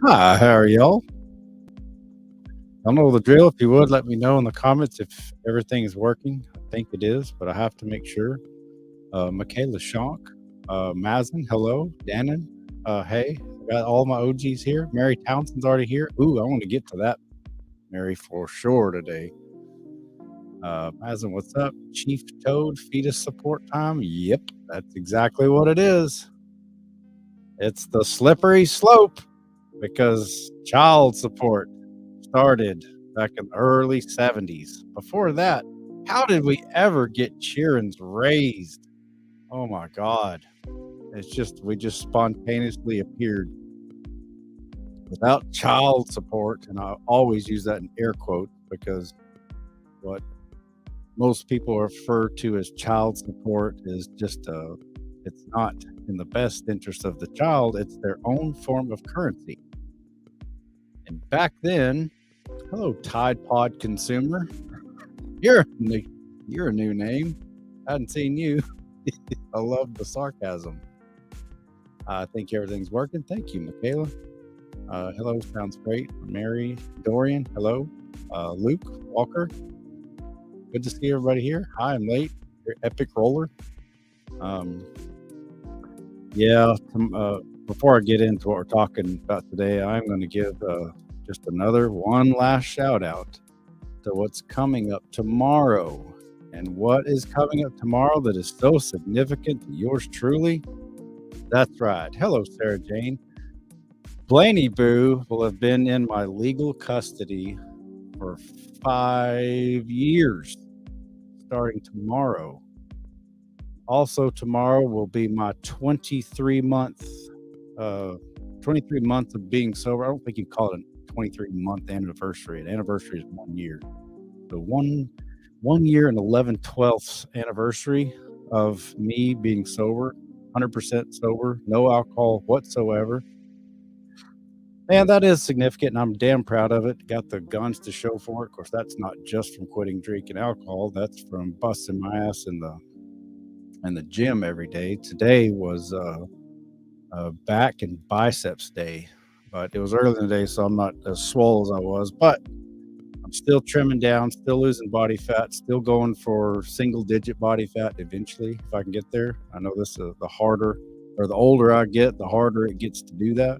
Hi, how are y'all? I know the drill. If you would, let me know in the comments if everything is working. I think it is, but I have to make sure. Michaela Shonk, Mazen, hello. Dannon, hey. I got all my OGs here. Mary Townsend's already here. Ooh, I want to get to that, Mary, for sure today. Mazen, what's up? Chief Toad, fetus support time? Yep, that's exactly what it is. It's the slippery slope because child support started back in the early 70s. Before that, how did we ever get children raised? Oh my God. It's just, we just spontaneously appeared without child support. And I always use that in air quotes because what most people refer to as child support is just it's not in the best interest of the child, it's their own form of currency. And back then, hello, Tide Pod consumer. You're a new, you're a new name. I hadn't seen you. I love the sarcasm. I think everything's working. Thank you, Michaela. Hello, sounds great. Mary, Dorian, hello. Luke, Walker, good to see everybody here. Hi, I'm late. Your epic roller. Um, yeah, before I get into what we're talking about today, I'm going to give just another one last shout out to what's coming up tomorrow. And what is coming up tomorrow that is so significant to yours truly? That's right. Hello, Sarah Jane. Blaney Boo will have been in my legal custody for 5 years, starting tomorrow. Also, tomorrow will be my 23 months of being sober. I don't think you call it a 23-month anniversary. An anniversary is 1 year. So one year and 11/12 anniversary of me being sober, 100% sober, no alcohol whatsoever. And that is significant, and I'm damn proud of it. Got the guns to show for it. Of course, that's not just from quitting drinking alcohol. That's from busting my ass in the gym every day. Today was back and biceps day, but it was early in the day, so I'm not as swole as I was. But I'm still trimming down, still losing body fat, still going for single digit body fat eventually if I can get there. I know this is the harder or the older I get, the harder it gets to do that.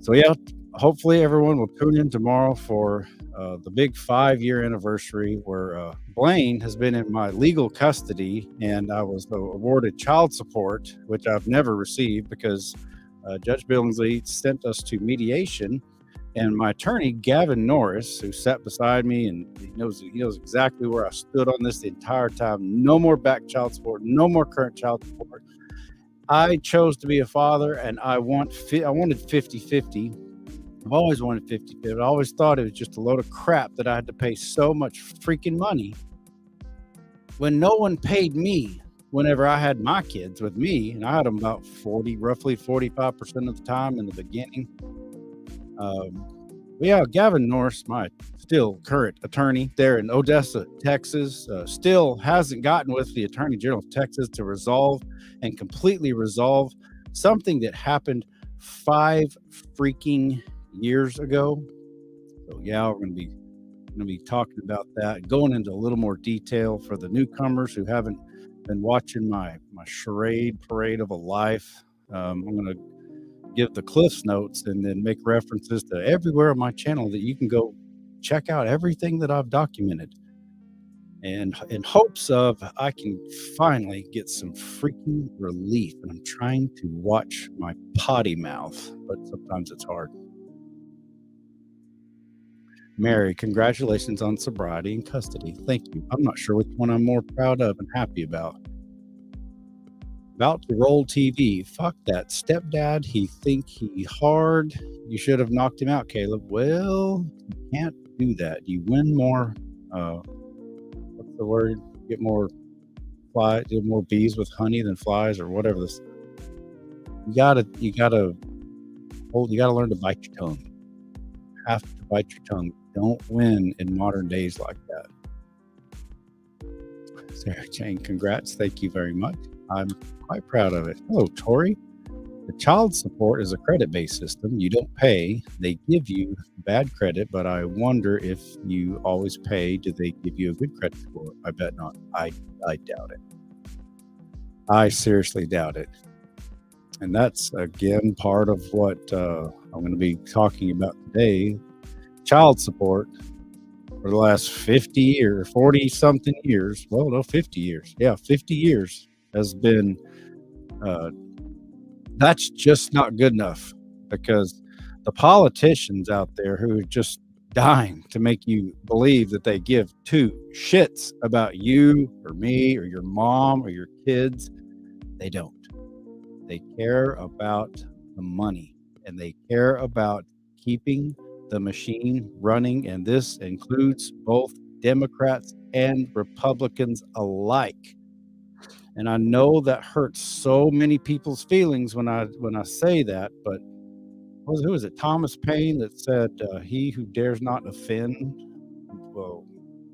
So, yeah, hopefully everyone will tune in tomorrow for the big 5 year anniversary where Blaine has been in my legal custody and I was awarded child support, which I've never received because Judge Billingsley sent us to mediation. And my attorney, Gavin Norris, who sat beside me and he knows exactly where I stood on this the entire time. No more back child support, no more current child support. I chose to be a father and I wanted 50-50. I've always wanted 50-50. I always thought it was just a load of crap that I had to pay so much freaking money when no one paid me whenever I had my kids with me. And I had them about roughly 45% of the time in the beginning. Yeah, Gavin Norris, my still current attorney there in Odessa, Texas, still hasn't gotten with the Attorney General of Texas to resolve and completely resolve something that happened 5 freaking years ago. So yeah, we're going to be talking about that, going into a little more detail for the newcomers who haven't been watching my charade parade of a life. I'm going to give the Cliffs Notes and then make references to everywhere on my channel that you can go check out everything that I've documented. And in hopes of I can finally get some freaking relief. And I'm trying to watch my potty mouth, but sometimes it's hard. Mary, congratulations on sobriety and custody. Thank you. I'm not sure which one I'm more proud of and happy about. About to roll TV. Fuck that stepdad. He think he hard. You should have knocked him out, Caleb. Well, you can't do that. You win more. What's the word? Get more bees with honey than flies, or whatever this. You gotta learn to bite your tongue. You have to bite your tongue. Don't win in modern days like that. Sarah Jane, congrats. Thank you very much. I'm quite proud of it. Hello, Tori. The child support is a credit-based system. You don't pay, they give you bad credit, but I wonder if you always pay, do they give you a good credit score? I bet not. I doubt it. I seriously doubt it. And that's, again, part of what I'm going to be talking about today. Child support for the last 50 years, 40 something years. Well, no, 50 years. Yeah, 50 years has been, that's just not good enough, because the politicians out there who are just dying to make you believe that they give two shits about you or me or your mom or your kids, they don't. They care about the money, and they care about keeping the machine running, and this includes both Democrats and Republicans alike. And I know that hurts so many people's feelings when I say that, but who is it? Thomas Paine that said, "He who dares not offend, well,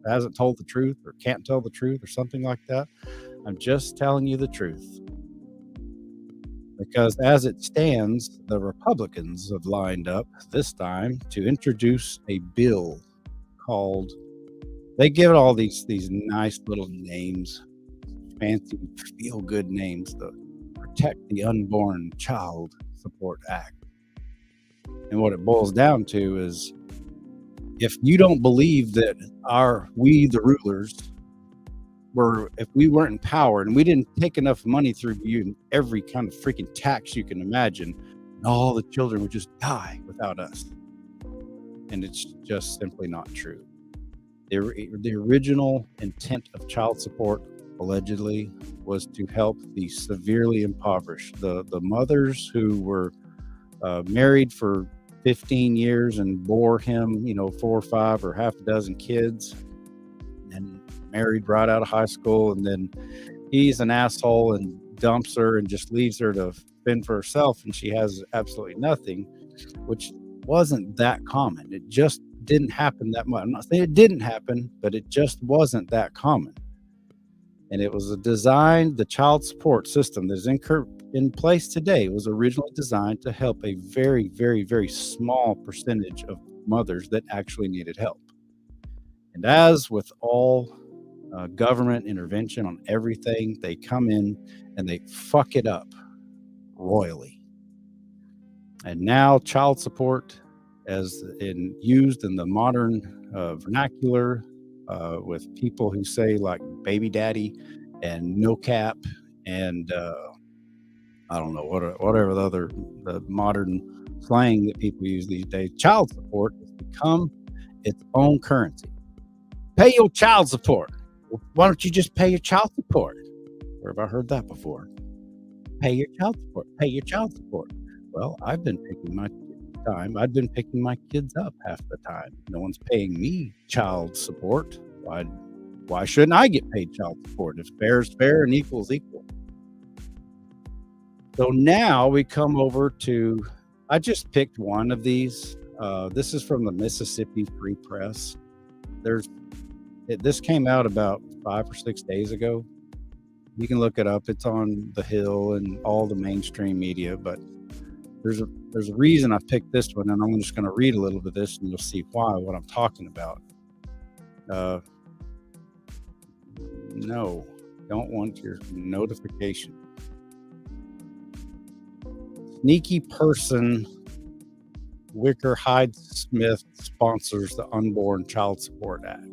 hasn't told the truth or can't tell the truth," or something like that. I'm just telling you the truth. Because as it stands, the Republicans have lined up this time to introduce a bill called, they give it all these nice little names, fancy feel-good names, the Protect the Unborn Child Support Act. And what it boils down to is, if you don't believe that we the rulers if we weren't in power and we didn't take enough money through you and every kind of freaking tax you can imagine, all the children would just die without us. And it's just simply not true. The original intent of child support, allegedly, was to help the severely impoverished, the mothers who were married for 15 years and bore him, 4 or 5 or half a dozen kids, and married right out of high school, and then he's an asshole and dumps her and just leaves her to fend for herself, and she has absolutely nothing, which wasn't that common. It just didn't happen that much. I'm not saying it didn't happen, but it just wasn't that common. And it was the child support system that is in place today was originally designed to help a very, very, very small percentage of mothers that actually needed help. And as with all government intervention on everything, they come in and they fuck it up royally. And now child support, as used in the modern vernacular, with people who say like baby daddy and no cap and I don't know whatever the modern slang that people use these days, child support has become its own currency. Pay your child support. Why don't you just pay your child support? Where have I heard that before? Pay your child support. Pay your child support. Well, I've been picking my kids up half the time. No one's paying me child support. Why shouldn't I get paid child support? If fair is fair and equal is equal. So now we come over to, I just picked one of these. This is from the Mississippi Free Press. This came out about 5 or 6 days ago. You can look it up. It's on The Hill and all the mainstream media, but there's a reason I picked this one, and I'm just going to read a little bit of this, and you'll see what I'm talking about. No, don't want your notification. Sneaky person Wicker Hyde Smith sponsors the Unborn Child Support Act.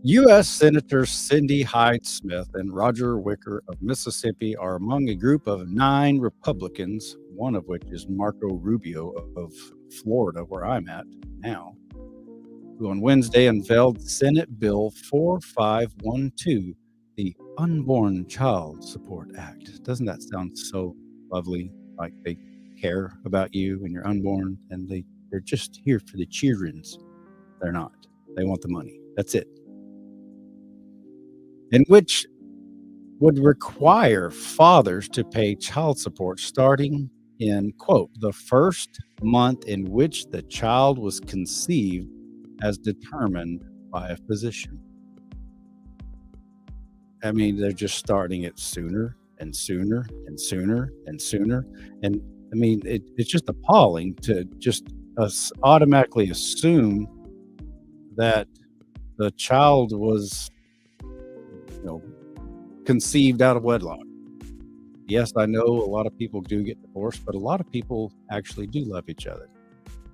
U.S. Senators Cindy Hyde Smith and Roger Wicker of Mississippi are among a group of 9 Republicans, one of which is Marco Rubio of Florida, where I'm at now, who on Wednesday unveiled Senate Bill 4512, the Unborn Child Support Act. Doesn't that sound so lovely? Like they care about you when you're unborn, and they're just here for the children's. They're not. They want the money. That's it. In which would require fathers to pay child support starting in, quote, the first month in which the child was conceived as determined by a physician. I mean, they're just starting it sooner and sooner and sooner and sooner. And I mean, it's just appalling to just automatically assume that the child was, conceived out of wedlock. Yes, I know a lot of people do get divorced, but a lot of people actually do love each other.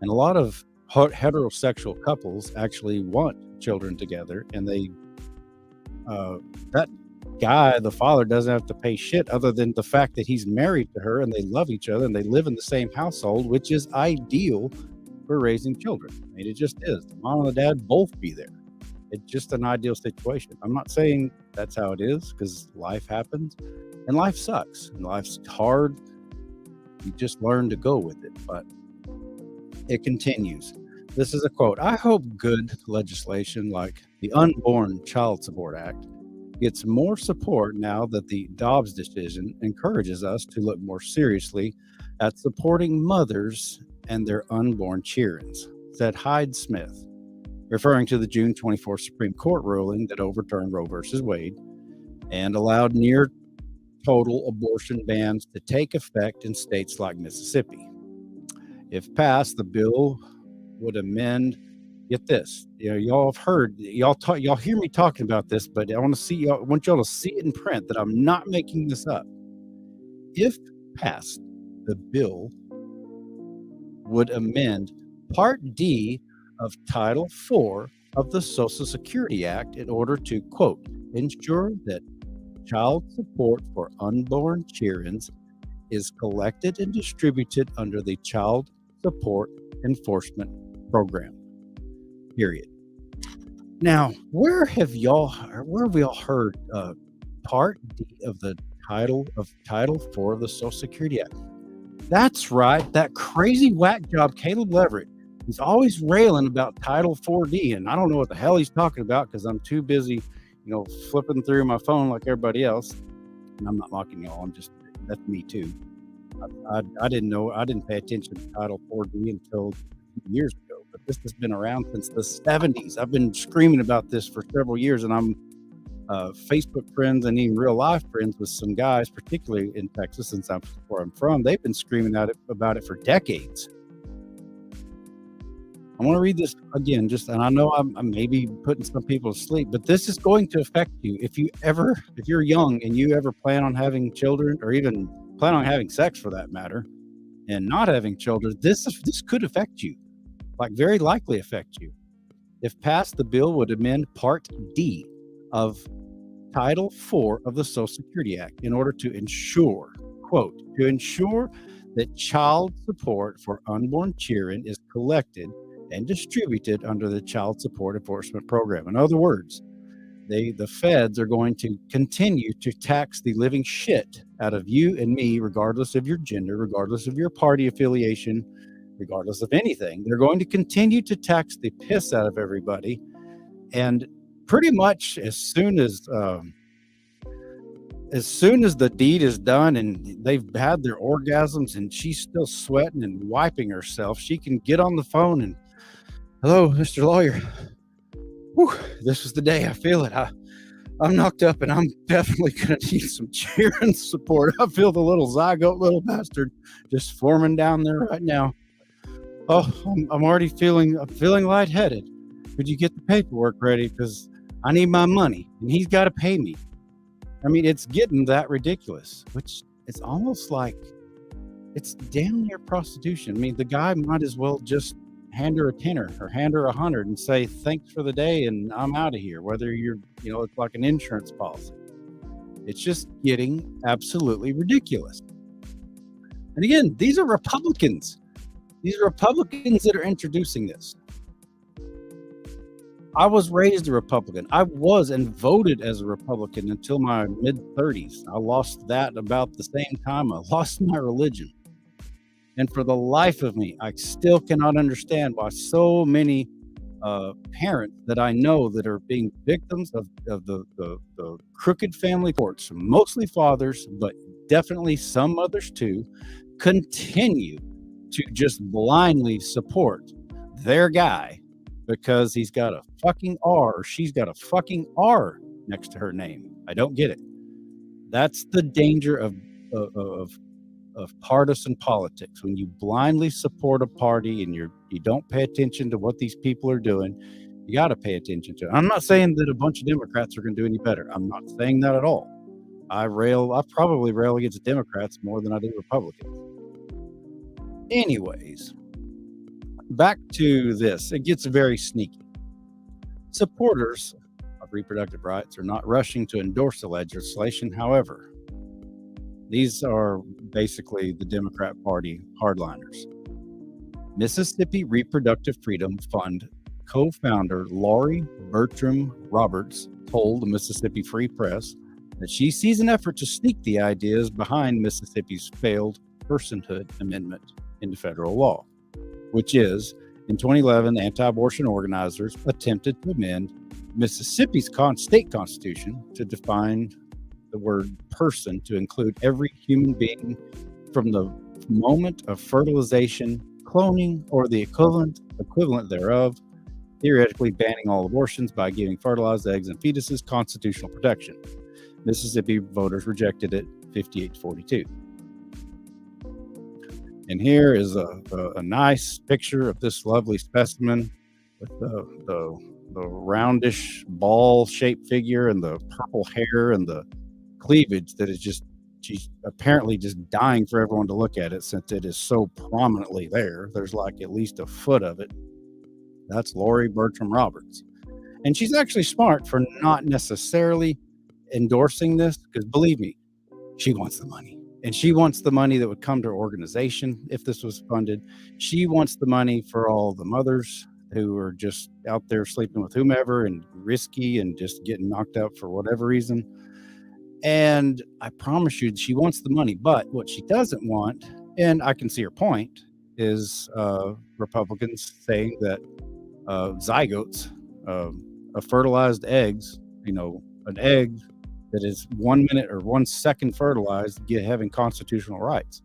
And a lot of heterosexual couples actually want children together, and that guy, the father, doesn't have to pay shit other than the fact that he's married to her and they love each other and they live in the same household, which is ideal for raising children. I mean, it just is. The mom and the dad both be there. It's just an ideal situation. I'm not saying that's how it is, because life happens and life sucks and life's hard. You just learn to go with it. But it continues. This is a quote. I hope good legislation like the Unborn Child Support Act gets more support now that the Dobbs decision encourages us to look more seriously at supporting mothers and their unborn children, said Hyde Smith, referring to the June 24 Supreme Court ruling that overturned Roe v. Wade and allowed near total abortion bans to take effect in states like Mississippi. If passed, the bill would amend, get this, y'all have heard, y'all hear me talking about this, but I want y'all to see it in print that I'm not making this up. If passed, the bill would amend Part D of Title IV of the Social Security Act in order to, quote, ensure that child support for unborn children is collected and distributed under the Child Support Enforcement Program. Period. Now, where have we all heard Part D of the Title IV of the Social Security Act? That's right, that crazy whack job Caleb Leverett. He's always railing about Title 4D, and I don't know what the hell he's talking about because I'm too busy, flipping through my phone like everybody else. And I'm not mocking y'all. That's me too. I didn't know. I didn't pay attention to Title 4D until years ago. But this has been around since the 70s. I've been screaming about this for several years, and I'm Facebook friends and even real life friends with some guys, particularly in Texas, since I'm where I'm from. They've been screaming about it for decades. I want to read this again, and I know I'm maybe putting some people to sleep, but this is going to affect you. If you're young and you ever plan on having children, or even plan on having sex for that matter, and not having children, this could affect you, like very likely affect you. If passed, the bill would amend Part D of Title IV of the Social Security Act in order to ensure, quote, to ensure that child support for unborn children is collected and distributed under the Child Support Enforcement Program. In other words, the feds are going to continue to tax the living shit out of you and me, regardless of your gender, regardless of your party affiliation, regardless of anything. They're going to continue to tax the piss out of everybody. And pretty much as soon as the deed is done and they've had their orgasms and she's still sweating and wiping herself, she can get on the phone and, hello, Mr. Lawyer. Whew, this is the day. I feel it. I'm knocked up and I'm definitely going to need some cheering support. I feel the little zygote little bastard just forming down there right now. Oh, I'm already feeling lightheaded. Could you get the paperwork ready? Because I need my money and he's got to pay me. I mean, it's getting that ridiculous, which it's almost like it's damn near prostitution. I mean, the guy might as well just hand her a tenner or hand her 100 and say, thanks for the day and I'm out of here. Whether you're, it's like an insurance policy. It's just getting absolutely ridiculous. And again, these are Republicans. These are Republicans that are introducing this. I was raised a Republican. I was and voted as a Republican until my mid-30s. I lost that about the same time I lost my religion. And for the life of me, I still cannot understand why so many parents that I know that are being victims of the crooked family courts, mostly fathers, but definitely some mothers too, continue to just blindly support their guy because he's got a fucking R or she's got a fucking R next to her name. I don't get it. That's the danger of partisan politics. When you blindly support a party and you don't pay attention to what these people are doing, you got to pay attention to it. I'm not saying that a bunch of Democrats are going to do any better. I'm not saying that at all. I probably rail against Democrats more than I do Republicans. Anyways, back to this. It gets very sneaky. Supporters of reproductive rights are not rushing to endorse the legislation. However, these are basically the Democrat Party hardliners. Mississippi Reproductive Freedom Fund co-founder Lori Bertram Roberts told the Mississippi Free Press that she sees an effort to sneak the ideas behind Mississippi's failed personhood amendment into federal law, which is, in 2011, anti-abortion organizers attempted to amend Mississippi's state constitution to define the word person to include every human being from the moment of fertilization, cloning, or the equivalent thereof, theoretically banning all abortions by giving fertilized eggs and fetuses constitutional protection. Mississippi voters rejected it 58-42. And here is a nice picture of this lovely specimen with the roundish ball-shaped figure and the purple hair and the cleavage that is just, she's apparently just dying for everyone to look at it since it is so prominently there. There's like at least a foot of it. That's Lori Bertram Roberts. And she's actually smart for not necessarily endorsing this, because believe me, she wants the money. And she wants the money that would come to her organization if this was funded. She wants the money for all the mothers who are just out there sleeping with whomever and risky and just getting knocked out for whatever reason. And I promise you, she wants the money. But what she doesn't want, and I can see her point, is Republicans saying that zygotes, fertilized eggs, an egg that is 1 minute or 1 second fertilized, having constitutional rights.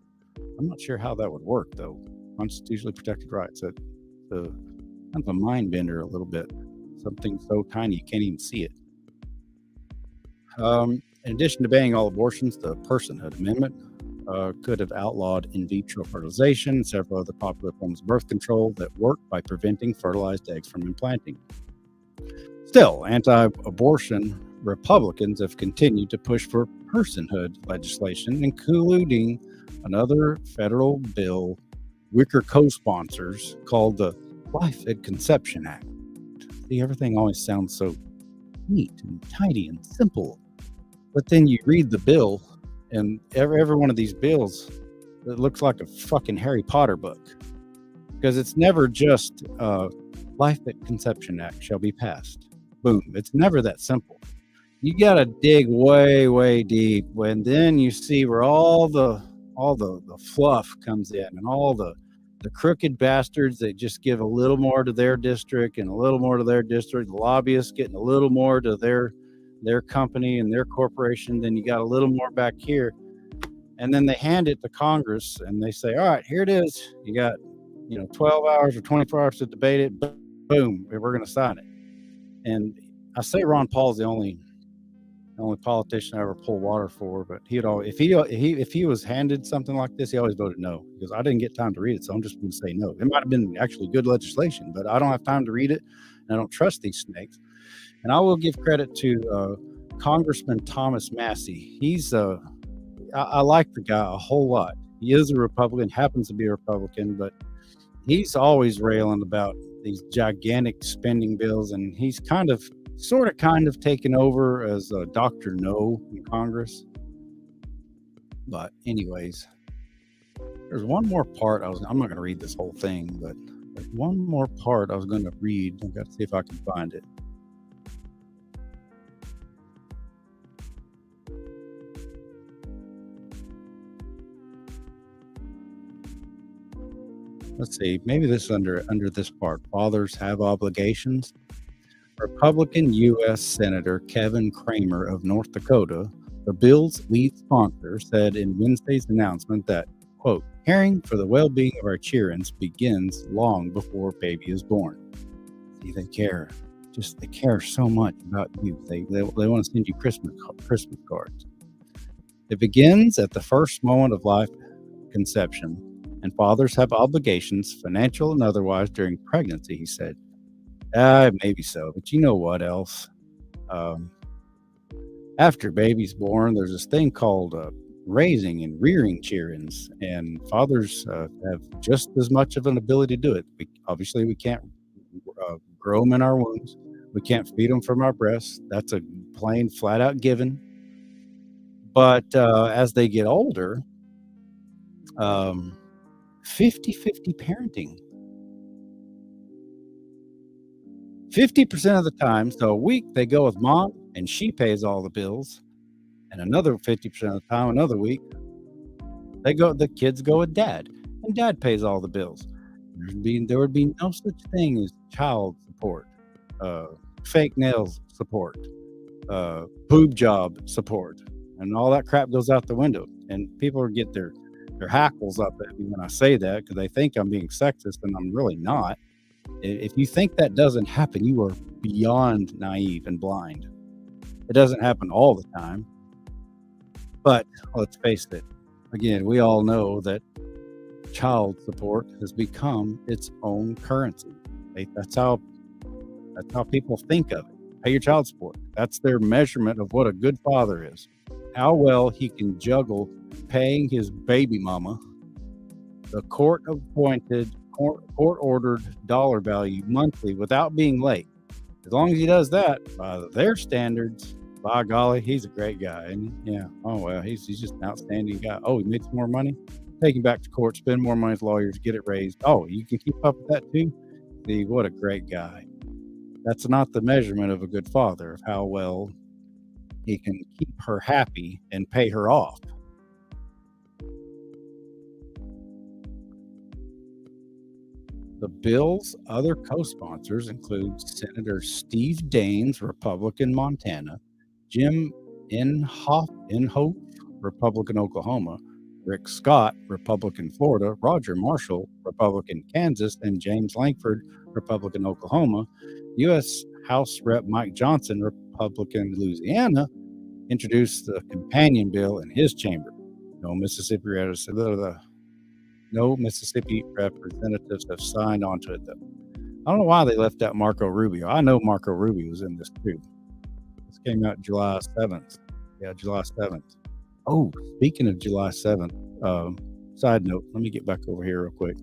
I'm not sure how that would work, though. Constitutionally protected rights. That's kind of a mind bender a little bit. Something so tiny you can't even see it. In addition to banning all abortions, the Personhood Amendment could have outlawed in vitro fertilization and several other popular forms of birth control that work by preventing fertilized eggs from implanting. Still, anti-abortion Republicans have continued to push for personhood legislation, including another federal bill Wicker co-sponsors called the Life at Conception Act. See, everything always sounds so neat and tidy and simple. But then you read the bill, and every one of these bills, it looks like a fucking Harry Potter book. Because it's never just Life at Conception Act shall be passed. Boom. It's never that simple. You got to dig way, way deep, when then you see where all the fluff comes in, and all the crooked bastards that just give a little more to their district and a little more to their district, the lobbyists getting a little more to their company and their corporation, then you got a little more back here, and then they hand it to Congress and they say, all right, here it is. You got 12 hours or 24 hours to debate it. Boom, we're going to sign it. And I say Ron Paul's the only politician I ever pulled water for, but he'd always, if he was handed something like this, he always voted no, because I didn't get time to read it, so I'm just going to say no. It might have been actually good legislation, but I don't have time to read it, and I don't trust these snakes. And I will give credit to Congressman Thomas Massey. He's I like the guy a whole lot. He is a Republican, happens to be a Republican, but he's always railing about these gigantic spending bills, and he's kind of taken over as Dr. No in Congress. But anyways, there's one more part I'm not going to read this whole thing, but there's one more part I was going to read. I've got to see if I can find it. Let's see, maybe this is under this part. Fathers have obligations. Republican U.S. Senator Kevin Cramer of North Dakota, the bill's lead sponsor, said in Wednesday's announcement that, quote, caring for the well-being of our children begins long before baby is born. See, they care. They care so much about you. They want to send you Christmas cards. It begins at the first moment of life, conception, and fathers have obligations, financial and otherwise, during pregnancy, he said. Maybe so, but you know what else? Um, After baby's born, there's this thing called raising and rearing childrens, and fathers have just as much of an ability to do it. Obviously, we can't grow them in our wombs. We can't feed them from our breasts. That's a plain, flat out given. But as they get older, um, 50-50 parenting. 50% of the time, so a week they go with mom and she pays all the bills, and another 50% of the time, another week, the kids go with dad, and dad pays all the bills. There would be no such thing as child support, uh, fake nails support, boob job support, and all that crap goes out the window. And people get their hackles up at me when I say that because they think I'm being sexist, and I'm really not. If you think that doesn't happen, you are beyond naive and blind. It doesn't happen all the time, but let's face it. Again, we all know that child support has become its own currency. That's how people think of it. Pay your child support. That's their measurement of what a good father is. How well he can juggle paying his baby mama the court-appointed, court-ordered dollar value monthly without being late. As long as he does that, by their standards, by golly, he's a great guy. And yeah, oh well, he's just an outstanding guy. Oh, he makes more money? Take him back to court, spend more money with lawyers, get it raised. Oh, you can keep up with that too? See, what a great guy. That's not the measurement of a good father, of how well he can keep her happy and pay her off. The bill's other co-sponsors include Senator Steve Daines, Republican, Montana, Jim Inhofe, Republican, Oklahoma, Rick Scott, Republican, Florida, Roger Marshall, Republican, Kansas, and James Lankford, Republican, Oklahoma. U.S. House Rep Mike Johnson, Republican, Louisiana, introduced the companion bill in his chamber. No Mississippi representatives have signed onto it, though. I don't know why they left out Marco Rubio. I know Marco Rubio was in this too. This came out July 7th. Yeah, July 7th. Oh, speaking of July 7th, side note, let me get back over here real quick.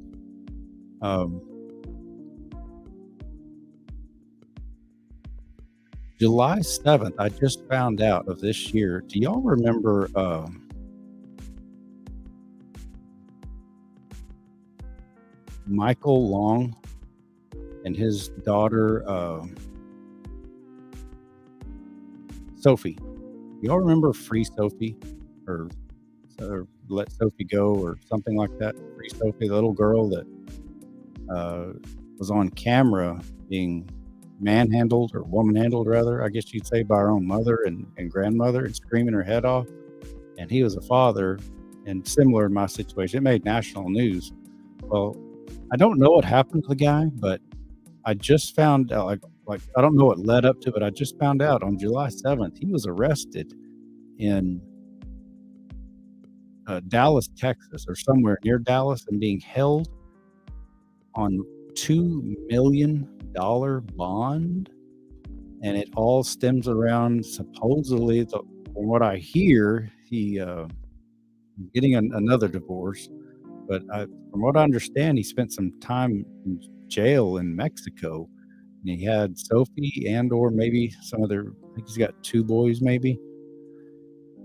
July 7th, I just found out of this year. Do y'all remember Michael Long and his daughter Sophie? Y'all remember Free Sophie or Let Sophie Go or something like that? Free Sophie, the little girl that was on camera being manhandled or womanhandled, rather, I guess you'd say, by her own mother and grandmother, and screaming her head off. And he was a father, and similar in my situation, it made national news. Well, I don't know what happened to the guy, but I just found out, like I don't know what led up to, but I just found out on July 7th, he was arrested in Dallas, Texas, or somewhere near Dallas, and being held on $2 million bond. And it all stems around, supposedly, from what I hear, he getting another divorce. But from what I understand, he spent some time in jail in Mexico. And he had Sophie or maybe some other, I think he's got 2 boys maybe.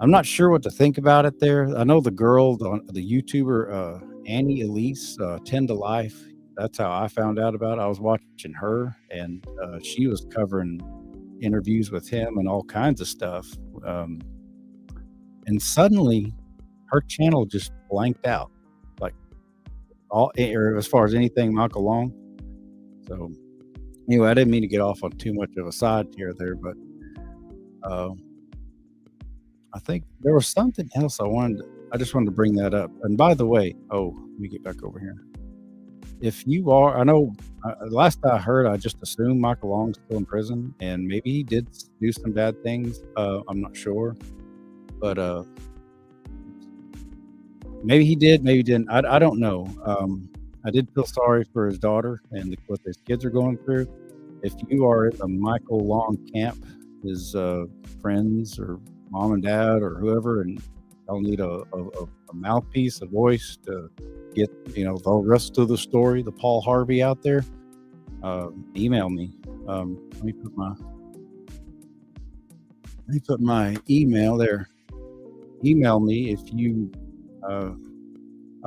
I'm not sure what to think about it there. I know the girl, the YouTuber Annie Elise, 10 to Life, that's how I found out about it. I was watching her, and she was covering interviews with him and all kinds of stuff. And suddenly, her channel just blanked out. Or as far as anything Michael Long. So anyway, I didn't mean to get off on too much of a side tier there, but I think there was something else I just wanted to bring that up. And by the way, let me get back over here. If you are, I know last I heard, I just assumed Michael Long's still in prison, and maybe he did do some bad things. I'm not sure, but Maybe he did, maybe he didn't. I don't know. I did feel sorry for his daughter and what his kids are going through. If you are in the Michael Long camp, his friends or mom and dad or whoever, and they'll need a mouthpiece, a voice to get the rest of the story, the Paul Harvey out there, email me. Let me put my email there. Email me if you. I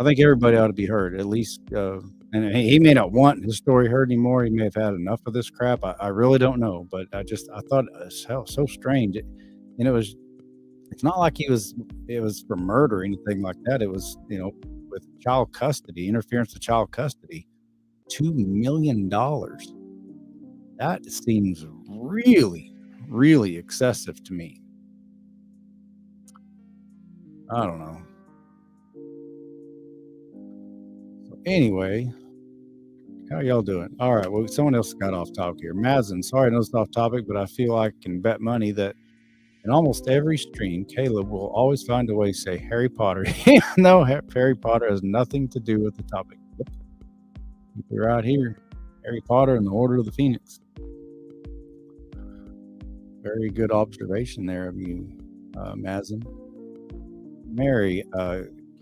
think everybody ought to be heard, at least. And he may not want his story heard anymore. He may have had enough of this crap. I really don't know, but I thought it was so strange. And it's not like it was for murder or anything like that. It was, with child custody, interference with child custody, $2 million. That seems really, really excessive to me. I don't know. So anyway, how y'all doing? All right. Well, someone else got off topic here. Mazin, sorry I know it's off topic, but I feel like I can bet money that in almost every stream, Caleb will always find a way to say Harry Potter. No, Harry Potter has nothing to do with the topic. Yep. Keep it right here. Harry Potter and the Order of the Phoenix. Very good observation there of you, Mazin. Mary,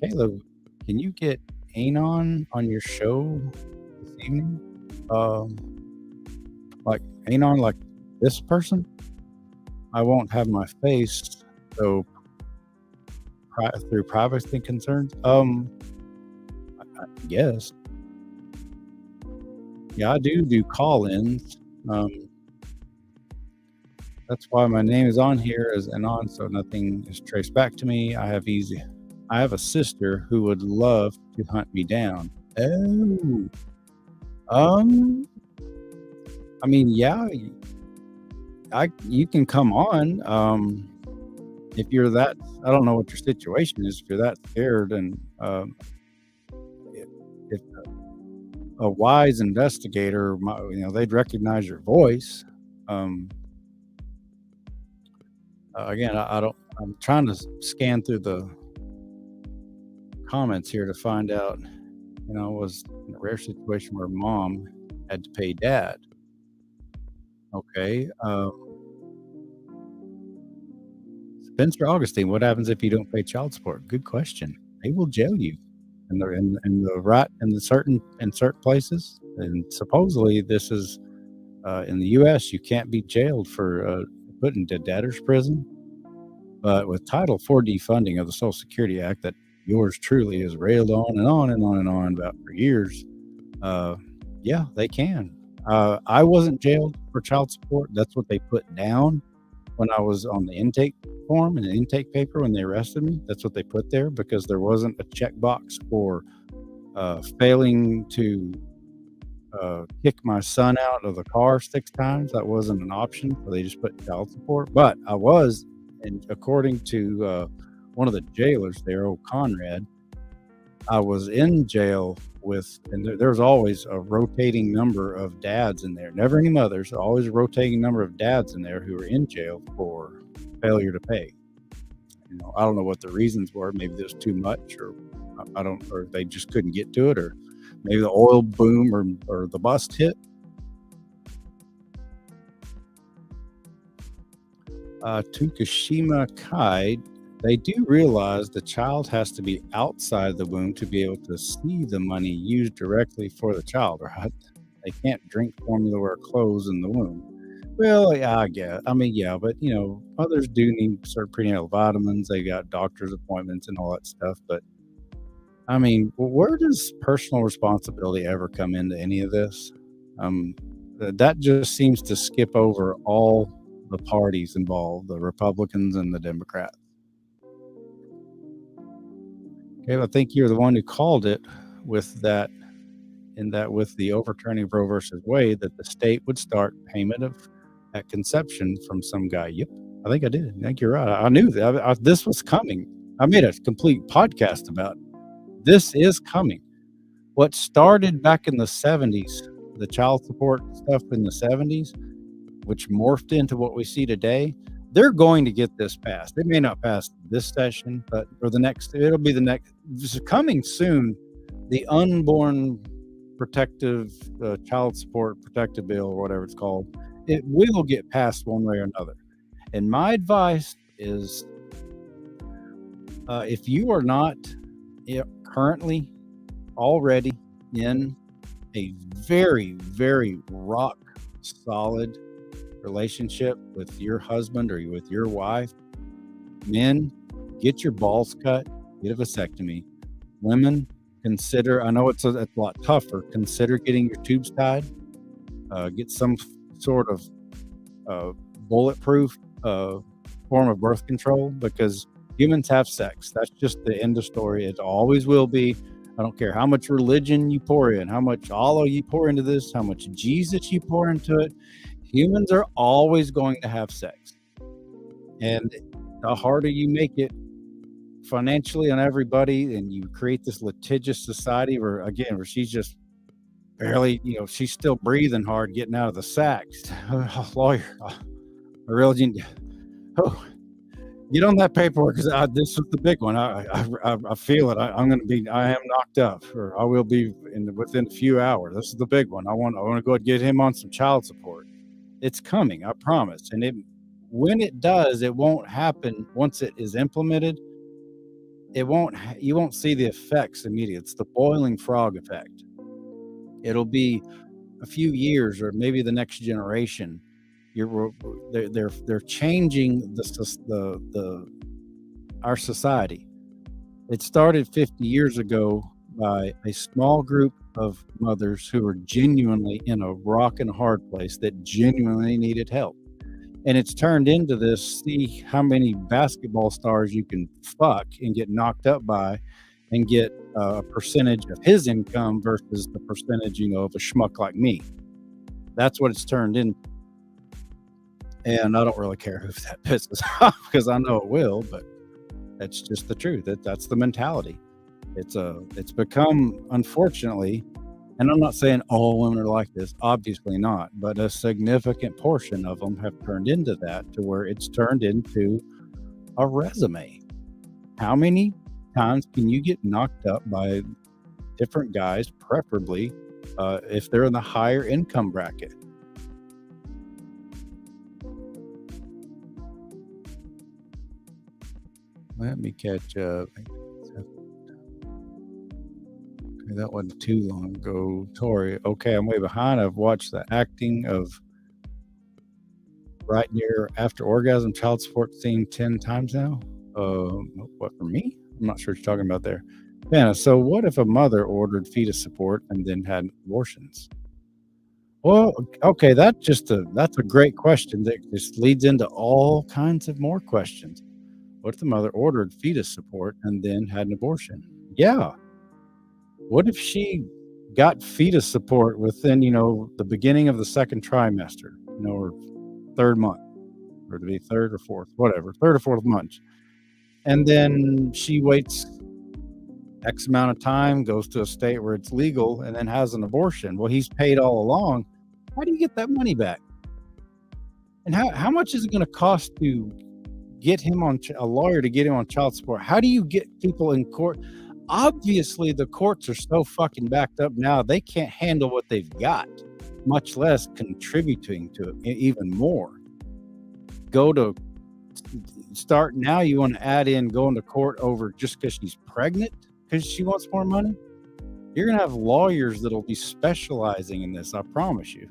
Caleb, can you get Anon on your show this evening? Like Anon, like this person? I won't have my face, so through privacy concerns. I guess. Yeah, I do call-ins. That's why my name is on here as Anon, so nothing is traced back to me. I have a sister who would love to hunt me down. Oh. I mean, yeah, you can come on. If you're that, I don't know what your situation is. If you're that scared, and if a wise investigator, they'd recognize your voice. Again, I don't. I'm trying to scan through the comments here to find out. It was in a rare situation where mom had to pay dad. Okay. Spencer Augustine, what happens if you don't pay child support? Good question. They will jail you, in certain places. And supposedly, this is in the U.S. You can't be jailed for put into debtor's prison. But with Title IV defunding of the Social Security Act that yours truly has railed on and on and on and on about for years, yeah, they can. I wasn't jailed for child support. That's what they put down when I was on the intake form and the intake paper when they arrested me. That's what they put there because there wasn't a checkbox for failing to kick my son out of the car 6 times. That wasn't an option, so they just put child support. But I was, and according to one of the jailers there, old Conrad, I was in jail with, and there's always a rotating number of dads in there, never any mothers, always a rotating number of dads in there who are in jail for failure to pay. I don't know what the reasons were. Maybe there's too much, or or they just couldn't get to it, or maybe the oil boom or the bust hit. Tukashima Kai, they do realize the child has to be outside the womb to be able to see the money used directly for the child, right? They can't drink formula or clothes in the womb. Well, yeah, I guess. I mean, yeah, but mothers do need certain prenatal vitamins. They got doctor's appointments and all that stuff. But I mean, where does personal responsibility ever come into any of this? That just seems to skip over all the parties involved, the Republicans and the Democrats. Okay, I think you're the one who called it with that, with the overturning of Roe versus Wade, that the state would start payment at conception from some guy. Yep, I think I did. I think you're right. I knew that this was coming. I made a complete podcast about it. This is coming. What started back in the 70s, the child support stuff in the 70s, which morphed into what we see today, they're going to get this passed. They may not pass this session, but or the next. It'll be the next. This is coming soon. The unborn protective child support protective bill, or whatever it's called. It will get passed one way or another. And my advice is, if you are not currently already in a very, very rock solid relationship with your husband or with your wife, men, get your balls cut, get a vasectomy. Women, consider, I know it's a lot tougher, consider getting your tubes tied, get some sort of bulletproof form of birth control, because humans have sex. That's just the end of story. It always will be. I don't care how much religion you pour in, how much Allah you pour into this, how much Jesus you pour into it. Humans are always going to have sex. And the harder you make it financially on everybody, and you create this litigious society where she's just barely, she's still breathing hard, getting out of the sack. Lawyer, get on that paperwork, because this is the big one. I feel it. I am knocked up, or I will be within a few hours. This is the big one. I want to go and get him on some child support. It's coming, I promise. And when it does, it won't happen once it is implemented. You won't see the effects immediately. It's the boiling frog effect. It'll be a few years, or maybe the next generation. They're changing our society. It started 50 years ago by a small group of mothers who were genuinely in a rock and hard place, that genuinely needed help. And it's turned into this, see how many basketball stars you can fuck and get knocked up by, and get a percentage of his income versus the percentage, of a schmuck like me. That's what it's turned into. And I don't really care if that pisses off, because I know it will, but that's just the truth. That's the mentality. It's become, unfortunately, and I'm not saying all women are like this, obviously not, but a significant portion of them have turned into that, to where it's turned into a resume. How many times can you get knocked up by different guys, preferably if they're in the higher income bracket? Let me catch up. Okay, that wasn't too long ago. Tori, okay, I'm way behind. I've watched the acting of Right Near After Orgasm child support scene 10 times now. What, for me? I'm not sure what you're talking about there. Anna, so what if a mother ordered fetus support and then had abortions? Well, okay, that's a great question that just leads into all kinds of more questions. What if the mother ordered fetus support and then had an abortion? Yeah. What if she got fetus support within, the beginning of the second trimester, or third month, or to be third or fourth, whatever, third or fourth month. And then she waits X amount of time, goes to a state where it's legal, and then has an abortion. Well, he's paid all along. How do you get that money back? And how much is it going to cost to get him on a lawyer to get him on child support? How do you get people in court? Obviously, the courts are so fucking backed up now, they can't handle what they've got, much less contributing to it even more. Start now, you want to add in going to court over just because she's pregnant, because she wants more money? You're going to have lawyers that'll be specializing in this, I promise you.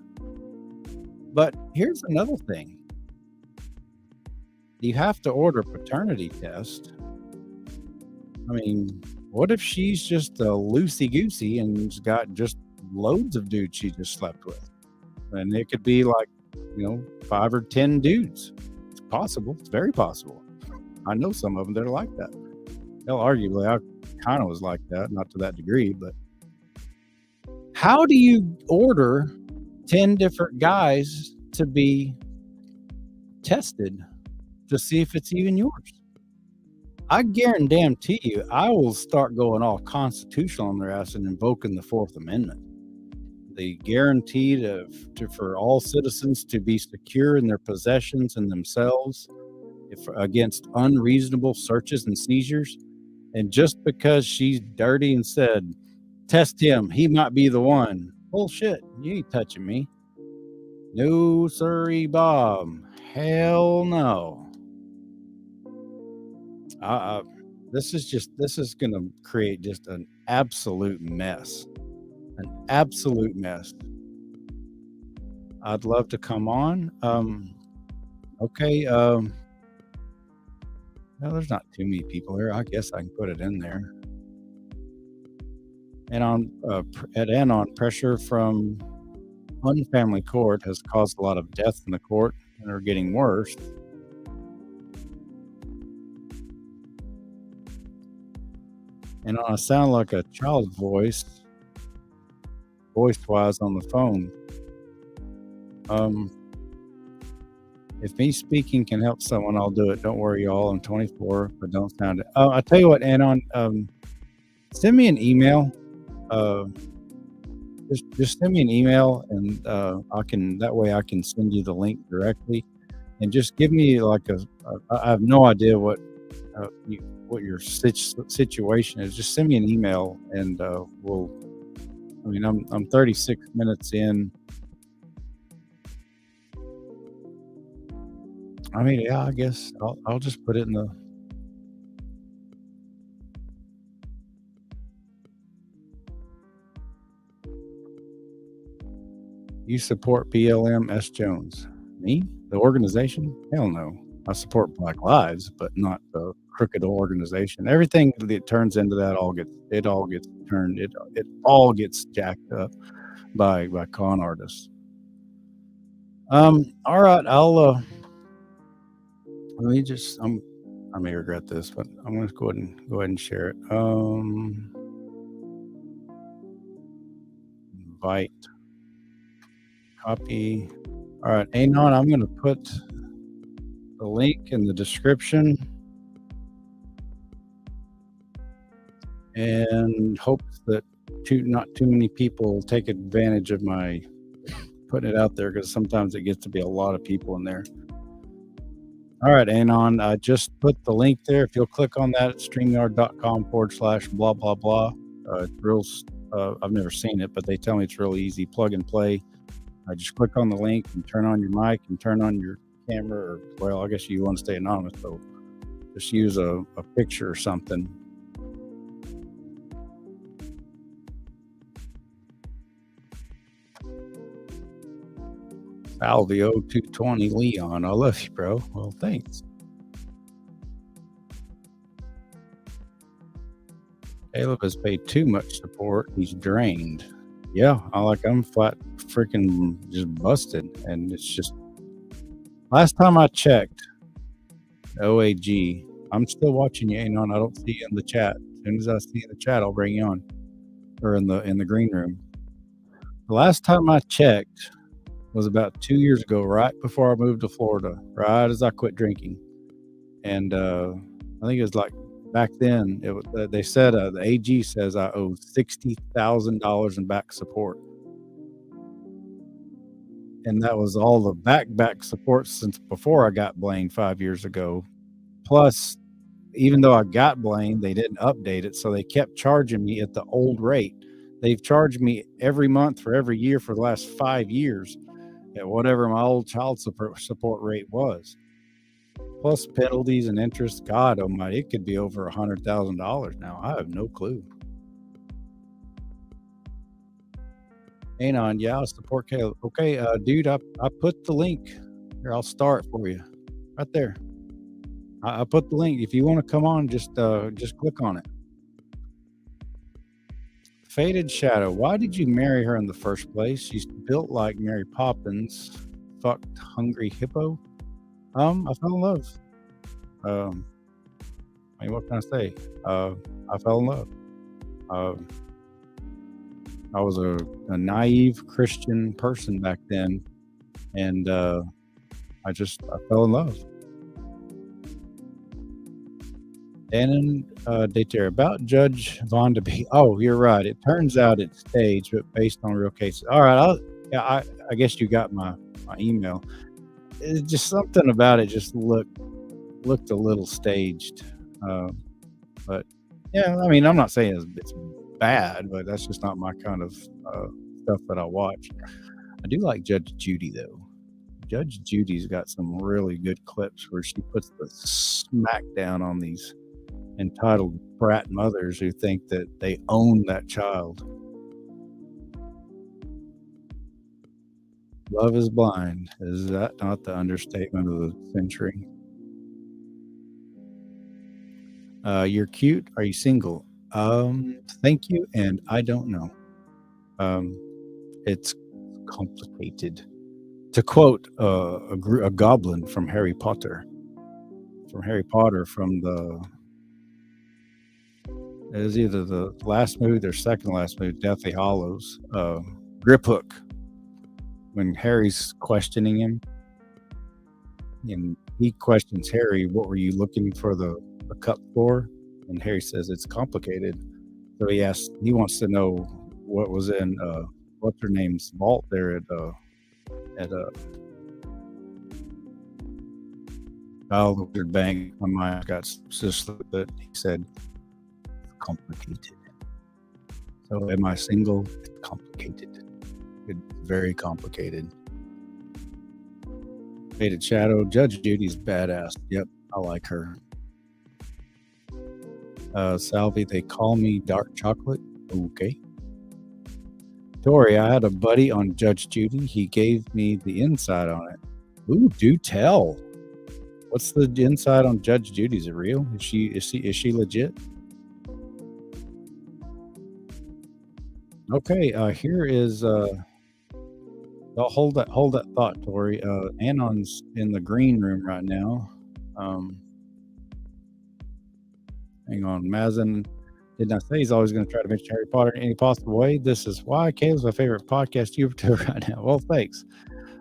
But here's another thing. You have to order a paternity test. I mean, what if she's just a loosey-goosey and's got just loads of dudes she just slept with? And it could be like, 5 or 10 dudes. It's possible. It's very possible. I know some of them that are like that. Hell, arguably, I kind of was like that, not to that degree, but how do you order 10 different guys to be tested to see if it's even yours? I guarantee you, I will start going all constitutional on their ass and invoking the Fourth Amendment. The guarantee for all citizens to be secure in their possessions and themselves, against unreasonable searches and seizures. And just because she's dirty and said, test him, he might be the one. Bullshit. You ain't touching me. No, sirree, Bob. Hell no. This is going to create just an absolute mess. An absolute mess. I'd love to come on. Okay. No, there's not too many people here. I guess I can put it in there. And on pressure from unfamily court has caused a lot of death in the court and are getting worse. And I sound like a child's voice-wise on the phone. If me speaking can help someone, I'll do it. Don't worry, y'all. I'm 24, but don't sound it. I'll tell you what, Anon, send me an email. Just send me an email, and that way I can send you the link directly, and just give me like I have no idea what your situation is. Just send me an email, and I'm 36 minutes in. Yeah, I guess I'll just put it in the. You support BLM S. Jones? Me? The organization? Hell no. I support Black Lives, but not the crooked organization. Everything that turns into that all gets turned. It all gets jacked up by con artists. All right, I'll let me just I may regret this, but I'm going to go ahead and share it. Invite. Copy. All right, Anon, I'm going to put the link in the description and hope that not too many people take advantage of my putting it out there, because sometimes it gets to be a lot of people in there. All right, Anon, I just put the link there. If you'll click on that at streamyard.com/blah, blah, blah. It's real, I've never seen it, but they tell me it's really easy. Plug and play. I just click on the link and turn on your mic and turn on your camera, or, well, I guess you want to stay anonymous, so just use a picture or something. Salvio 220 Leon, I love you, bro. Well, thanks. Caleb has paid too much support. He's drained. Yeah, I'm flat freaking just busted. And it's just, last time I checked, OAG, I'm still watching you, Anon. I don't see you in the chat. As soon as I see you in the chat, I'll bring you on, or in the green room. The last time I checked was about 2 years ago, right before I moved to Florida, right as I quit drinking. And I think it was like back then, they said the AG says I owe $60,000 in back support. And that was all the back support since before I got blamed 5 years ago. Plus, even though I got blamed, they didn't update it, so they kept charging me at the old rate. They've charged me every month for every year for the last 5 years at whatever my old child support rate was. Plus penalties and interest. God almighty, it could be over $100,000 now. I have no clue. Anon, yeah, I support Caleb. Okay, dude, I put the link here. I'll start for you right there. I put the link. If you want to come on, just click on it. Faded Shadow, why did you marry her in the first place? She's built like Mary Poppins. Fucked hungry hippo. I fell in love. What can I say? I fell in love. I was a naive Christian person back then, and I fell in love. Dannon Dater, about Judge Von de Bee. Oh, you're right. It turns out it's staged, but based on real cases. All right. I guess you got my email. It's just something about it just looked looked a little staged. But yeah, I mean, I'm not saying it's bad, but that's just not my kind of stuff that I watch. I do like Judge Judy though. Judge Judy's got some really good clips where she puts the smack down on these entitled brat mothers who think that they own that child. Love is blind. Is that not the understatement of the century? You're cute. Are you single? Thank you, and I don't know. It's complicated. To quote a goblin from Harry Potter, from the it was either the last movie or second last movie, Deathly Hollows, Grip Hook, when Harry's questioning him, and he questions Harry, "What were you looking for the cup for?" And Harry says, "It's complicated." So he wants to know what was in what's her name's vault there at the Wizard Bank. My mind got just that he said complicated. So am I single? It's complicated. It's very complicated. Faded Shadow. Judge Judy's badass. Yep, I like her. Salvi, they call me Dark Chocolate. Okay. Tori, I had a buddy on Judge Judy. He gave me the inside on it. Ooh, do tell. What's the inside on Judge Judy? Is it real? Is she legit? Okay, here is hold that thought, Tori. Anon's in the green room right now. Hang on, Mazin. Didn't I say he's always going to try to mention Harry Potter in any possible way? This is why Caleb's my favorite podcast YouTuber right now. Well, thanks.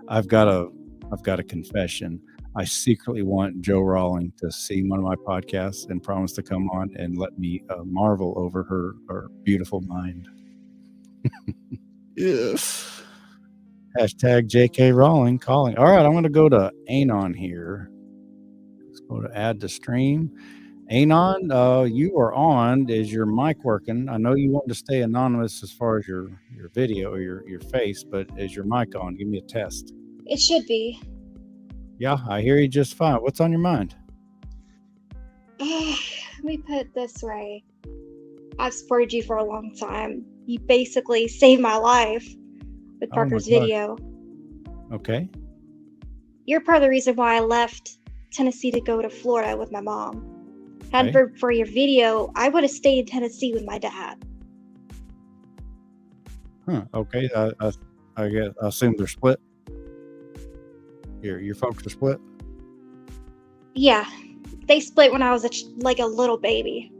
I've got a confession. I secretly want Joe Rawling to see one of my podcasts and promise to come on and let me marvel over her beautiful mind. Yes. Hashtag JK Rowling calling. All right, I'm going to go to Anon here. Let's go to add to stream. Anon, you are on. Is your mic working? I know you want to stay anonymous as far as your video or your face, but is your mic on? Give me a test. It should be. Yeah, I hear you just fine. What's on your mind? Let me put it this way. I've supported you for a long time. You basically saved my life with Parker's video. Okay. You're part of the reason why I left Tennessee to go to Florida with my mom. Hadn't been for your video, I would have stayed in Tennessee with my dad. Huh. Okay. I guess I assume they're split. Your folks are split. Yeah, they split when I was like a little baby.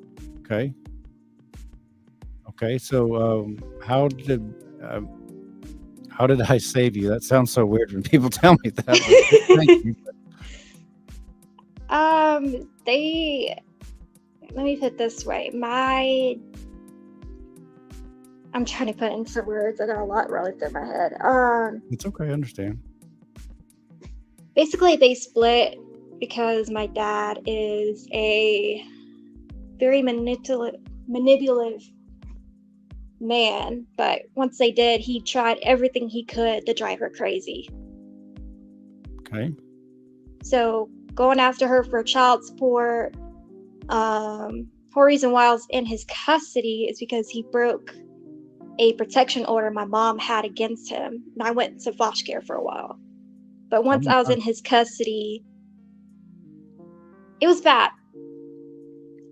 Okay. Okay. So how did I save you? That sounds so weird when people tell me that. Thank you. Let me put it this way. I'm trying to put it into words. I got a lot rolling through my head. It's okay, I understand. Basically, they split because my dad is a very manipulative man. But once they did, he tried everything he could to drive her crazy. Okay. So going after her for child support. Whole reason why I was in his custody is because he broke a protection order my mom had against him, and I went to foster care for a while. But once I was in his custody, it was bad.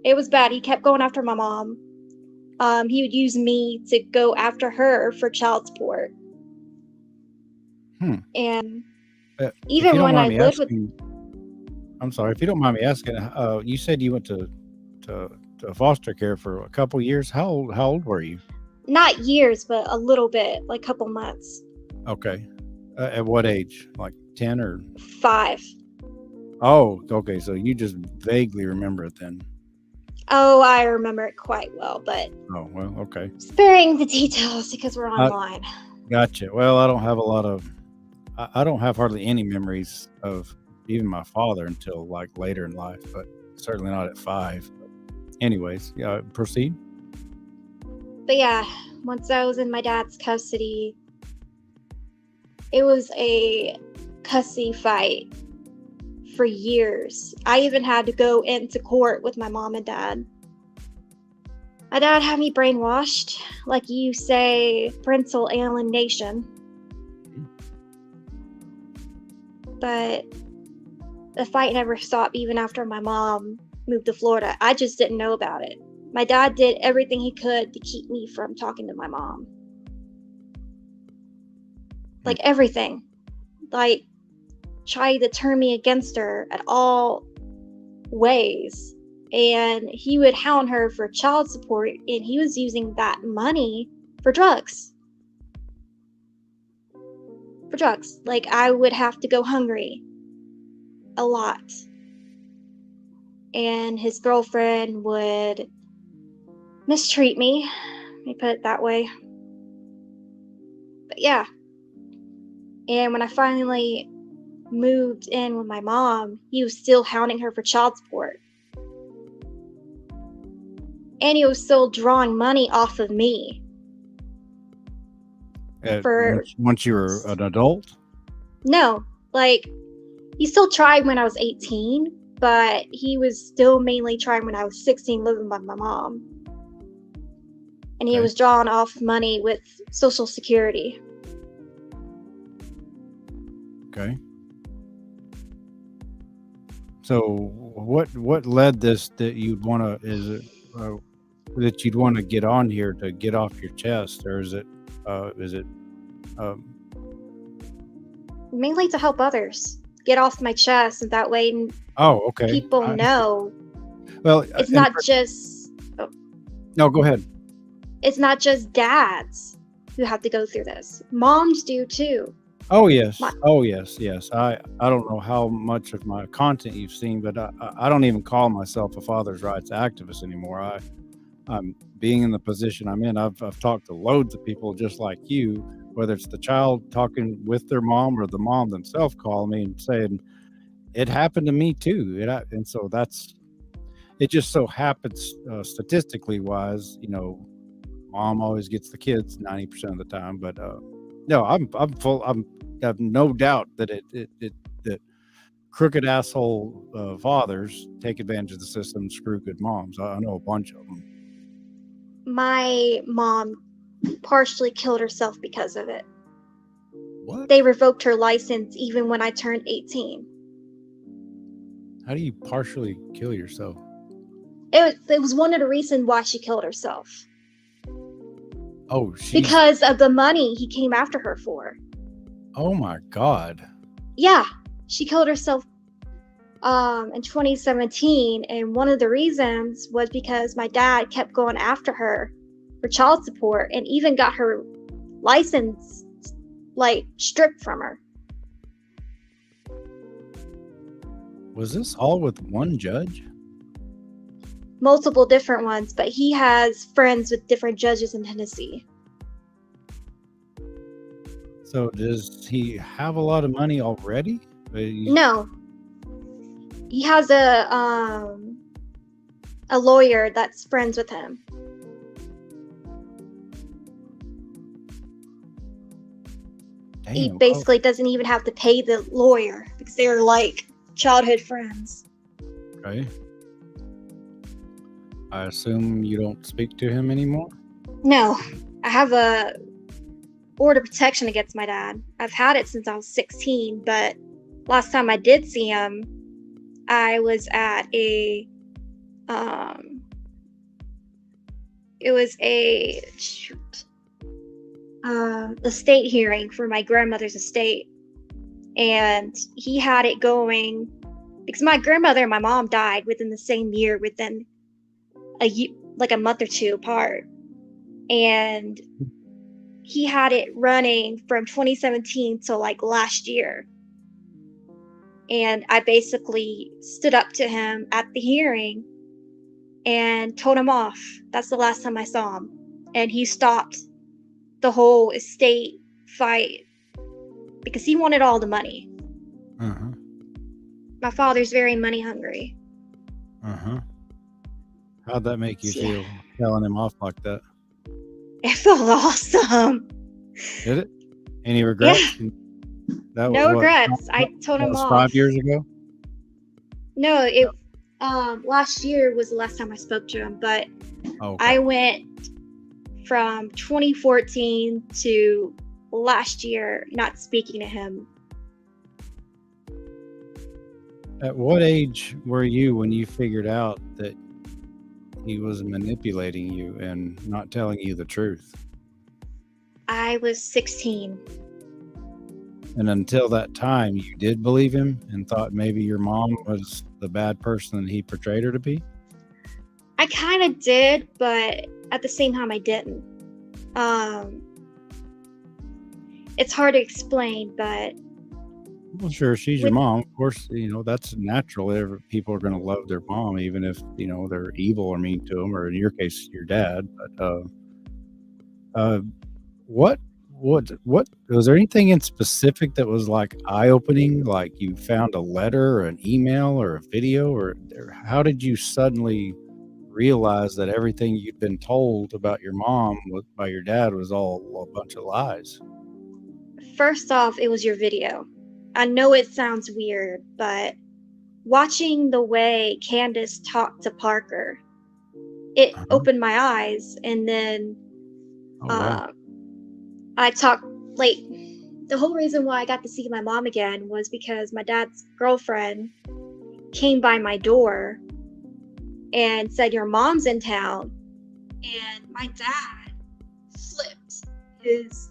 It was bad. He kept going after my mom. He would use me to go after her for child support. And even when I lived with... I'm sorry, if you don't mind me asking, you said you went to foster care for a couple years. How old were you? Not years, but a little bit, like a couple months. Okay. At what age? Like 10 or 5? Oh, okay. So you just vaguely remember it then. Oh, I remember it quite well, but... Oh, well, okay. Sparing the details because we're online. Gotcha. Well, I don't have hardly any memories of even my father until like later in life, but certainly not at 5. But anyways, yeah, proceed. But yeah, once I was in my dad's custody, it was a custody fight for years. I even had to go into court with my mom and dad. My dad had me brainwashed, like you say, parental alienation. But the fight never stopped even after my mom moved to Florida. I just didn't know about it. My dad did everything he could to keep me from talking to my mom. Like everything. Like tried to turn me against her at all ways. And he would hound her for child support, and he was using that money for drugs. Like, I would have to go hungry a lot. And his girlfriend would mistreat me, let me put it that way. But yeah. And when I finally moved in with my mom, he was still hounding her for child support. And he was still drawing money off of me. Once you were an adult? No, like, he still tried when I was 18, but he was still mainly trying when I was 16 living with my mom. And he was drawing off money with Social Security. Okay. So what led this that you'd want to, is it that you'd want to get on here to get off your chest, or is it mainly to help others get off my chest, and that way people know. Well, it's not just no, go ahead. It's not just dads who have to go through this. Moms do too. Oh yes. Yes. I don't know how much of my content you've seen, but I don't even call myself a father's rights activist anymore. I'm being in the position I'm in. I've talked to loads of people just like you, whether it's the child talking with their mom or the mom themselves calling me and saying it happened to me too. And so it just so happens statistically wise, mom always gets the kids 90% of the time, but no, I have no doubt that that crooked asshole fathers take advantage of the system and screw good moms. I know a bunch of them. My mom partially killed herself because of it. What? They revoked her license even when I turned 18. How do you partially kill yourself? It was one of the reasons why she killed herself. Oh, because of the money he came after her for. Oh my God. Yeah, she killed herself in 2017, and one of the reasons was because my dad kept going after her for child support and even got her license stripped from her. Was this all with one judge? Multiple different ones, but he has friends with different judges in Tennessee. So does he have a lot of money already? No. He has a lawyer that's friends with him. Damn, he basically doesn't even have to pay the lawyer because they're like childhood friends. Okay. I assume you don't speak to him anymore? No. I have a order of protection against my dad. I've had it since I was 16, but last time I did see him, I was at a estate hearing for my grandmother's estate, and he had it going because my grandmother and my mom died within the same year, within a month or two apart, and he had it running from 2017 to last year. And I basically stood up to him at the hearing and told him off. That's the last time I saw him. And he stopped the whole estate fight because he wanted all the money. Uh-huh. My father's very money hungry. Uh-huh. How'd that make you So, yeah, feel, telling him off like that? it felt awesome. Did it? Any Yeah, regrets? That was no what? regrets. I told That him was off. 5 years ago? No, it last year was the last time I spoke to him, but Oh, okay. I went from 2014 to last year not speaking to him. At what age were you when you figured out that he was manipulating you and not telling you the truth? I was 16. And until that time, you did believe him and thought maybe your mom was the bad person that he portrayed her to be? I kind of did, but at the same time, I didn't. Um, it's hard to explain, but Well, sure, she's your with mom. Of course, that's natural. People are going to love their mom, even if, they're evil or mean to them, or in your case, your dad. But uh, what was there anything in specific that was like eye-opening? Like you found a letter or an email or a video, or how did you suddenly realize that everything you'd been told about your mom by your dad was all a bunch of lies? first off, it was your video. I know it sounds weird, but watching the way Candace talked to Parker, it Uh-huh. opened my eyes. And then Oh, wow. uh, I talked, like, the whole reason why I got to see my mom again was because my dad's girlfriend came by my door and said, "Your mom's in town." And my dad flipped his,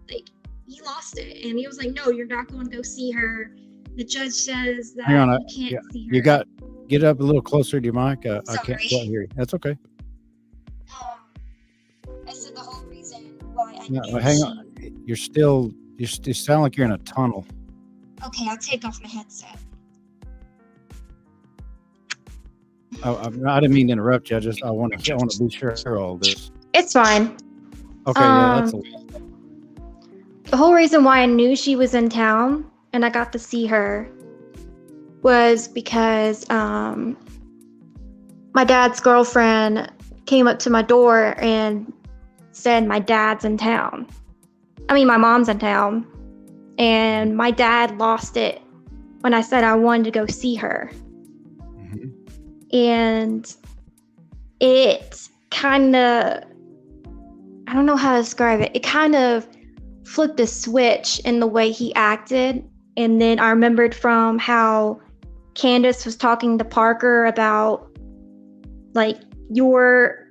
like, he lost it. And he was like, "No, you're not going to go see her. The judge says Hang that on. you can't Yeah, see you her." get up a little closer to your mic. I can't Sorry. quite hear you. That's okay. I said the whole reason why I No, knew hang on. she. You sound like you're in a tunnel. Okay, I'll take off my headset. I didn't mean to interrupt you. I want to be sure of all this. It's fine. Okay, yeah, that's The whole reason why I knew she was in town and I got to see her was because my dad's girlfriend came up to my door and said my dad's in town. I mean, my mom's in town. And my dad lost it when I said I wanted to go see her. Mhm. And it kind of, I don't know how to describe it. It kind of flipped a switch in the way he acted. And then I remembered from how Candace was talking to Parker about, like, your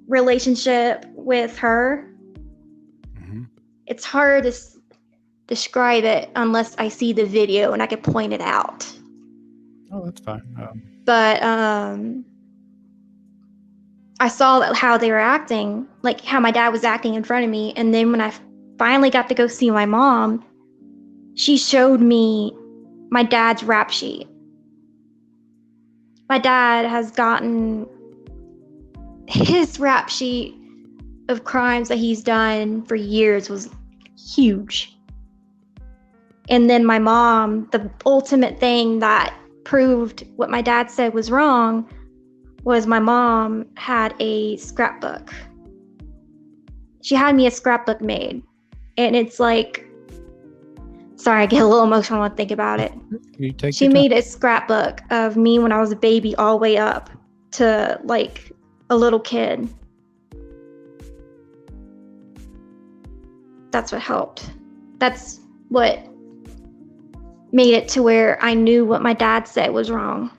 relationship with her. Mhm. It's hard to describe it unless I see the video and I can point it out. Oh, that's fine. But I saw how they were acting, like how my dad was acting in front of me. And then when I finally got to go see my mom, she showed me my dad's rap sheet. My dad has gotten his rap sheet of crimes that he's done for years was huge. And then my mom, the ultimate thing that proved what my dad said was wrong was my mom had a scrapbook. She had me a scrapbook made. And it's like, sorry, I get a little emotional when I think about it. You take She your time. made a scrapbook of me when I was a baby all the way up to like a little kid. That's what helped. That's what made it to where I knew what my dad said was wrong.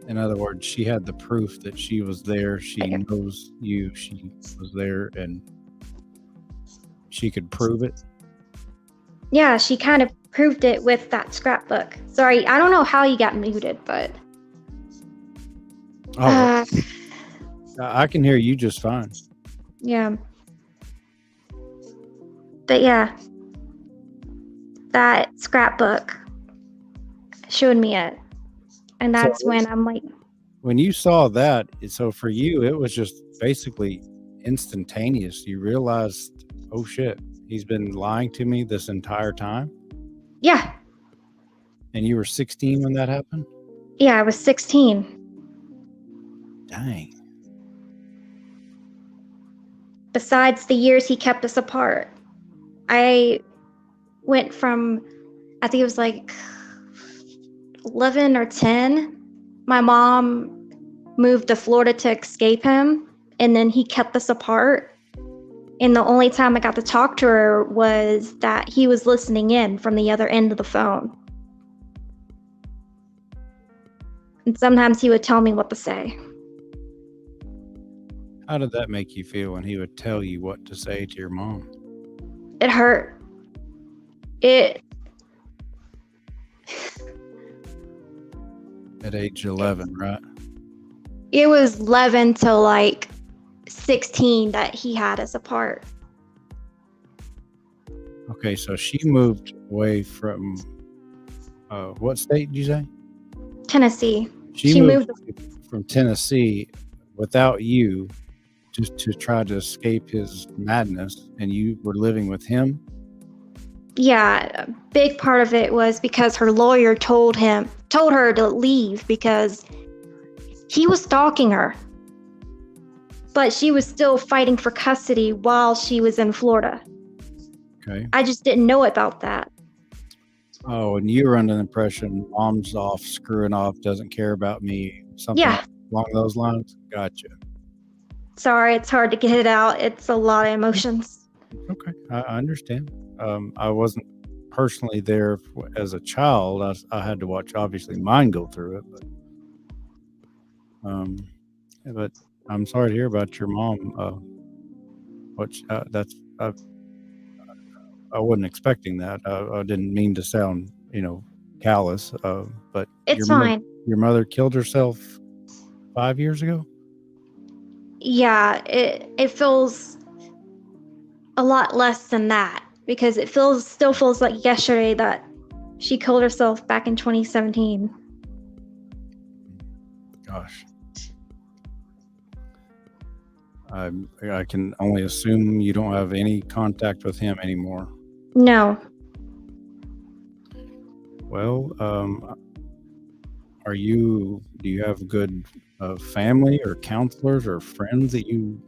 In other words, she had the proof that she was there. She knows you. She was there, and she could prove it. Yeah, she kind of proved it with that scrapbook. Sorry, I don't know how you got muted, but I can hear you just fine. Yeah. But yeah, that scrapbook showed me it. And that's when I'm like, when you saw that, so for you, it was just basically instantaneous. You realized, oh shit, he's been lying to me this entire time. Yeah. And you were 16 when that happened? Yeah, I was 16. Dang. Besides the years he kept us apart, I went from, I think it was like 11 or 10. My mom moved to Florida to escape him, and then he kept us apart. And the only time I got to talk to her was that he was listening in from the other end of the phone. And sometimes he would tell me what to say. How did that make you feel when he would tell you what to say to your mom? It hurt. It At age 11, right? it was 11 to like 16 that he had us apart. Okay, so she moved away from what state did you say? Tennessee. She moved from Tennessee without you, just to try to escape his madness, and you were living with him? Yeah, a big part of it was because her lawyer told her to leave because he was stalking her. But she was still fighting for custody while she was in Florida. Okay. I just didn't know about that. Oh, and you were under the impression mom's off, screwing off, doesn't care about me, something Yeah. along those lines? Gotcha. Sorry, it's hard to get it out. It's a lot of emotions. Okay, I understand. I wasn't personally there as a child. I had to watch, obviously, mine go through it, but I'm sorry to hear about your mom. I wasn't expecting that. I didn't mean to sound, callous. But It's fine. Your mother killed herself 5 years ago? Yeah, it feels a lot less than that because it still feels like yesterday that she killed herself back in 2017. Gosh. I can only assume you don't have any contact with him anymore. No. Well, do you have good family or counselors or friends that you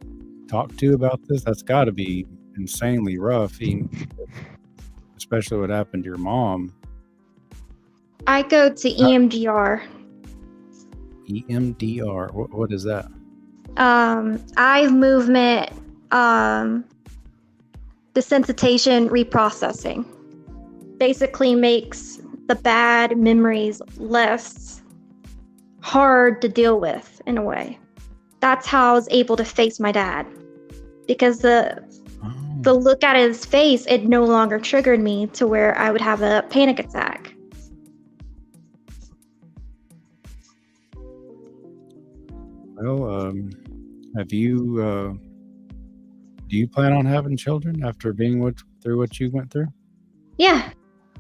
talk to about this? That's got to be insanely rough, especially what happened to your mom. I go to EMDR. EMDR, what is that? Eye movement desensitization reprocessing. Basically makes the bad memories less hard to deal with in a way. That's how I was able to face my dad. Because the look at his face, it no longer triggered me to where I would have a panic attack. Well, do you plan on having children after being through what you went through? Yeah,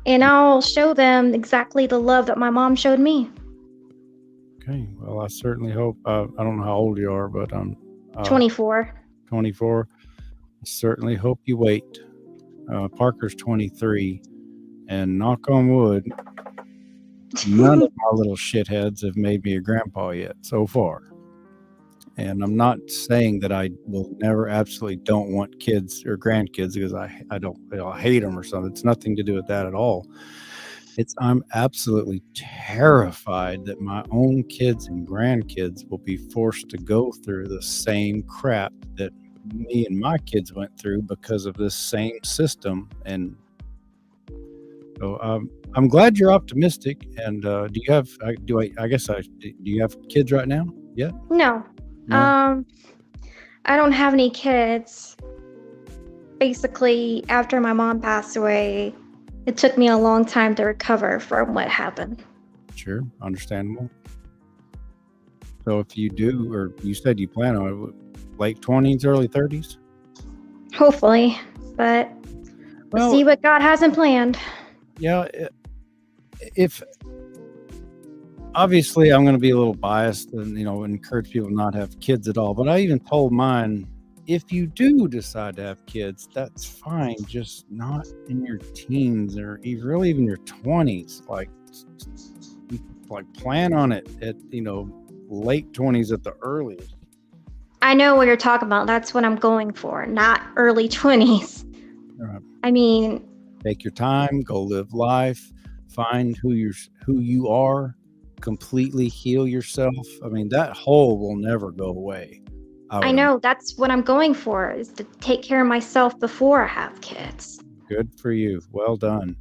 and I'll show them exactly the love that my mom showed me. Okay, well, I certainly hope, I don't know how old you are, but 24. 24. I certainly hope you wait. Parker's 23, and knock on wood, none of my little shitheads have made me a grandpa yet so far. And I'm not saying that I will never absolutely don't want kids or grandkids because I don't, I hate them or something. It's nothing to do with that at all. I'm absolutely terrified that my own kids and grandkids will be forced to go through the same crap that me and my kids went through because of this same system. And so I'm glad you're optimistic. And do you have? Do you have kids right now? Yeah. No. I don't have any kids. Basically, after my mom passed away, it took me a long time to recover from what happened. Sure, understandable. So if you do, or you said you plan on it, late 20s, early 30s? Hopefully, but we'll see what God hasn't planned. Yeah, if obviously I'm going to be a little biased and encourage people not to have kids at all, but I even told mine, if you do decide to have kids, that's fine, just not in your teens or really even your 20s. Like, like plan on it at late 20s at the earliest. I know what you're talking about. That's what I'm going for, not early 20s. I mean, take your time, go live life, find who you are, completely heal yourself. I mean, that hole will never go away. I know that's what I'm going for, is to take care of myself before I have kids. Good for you. Well done.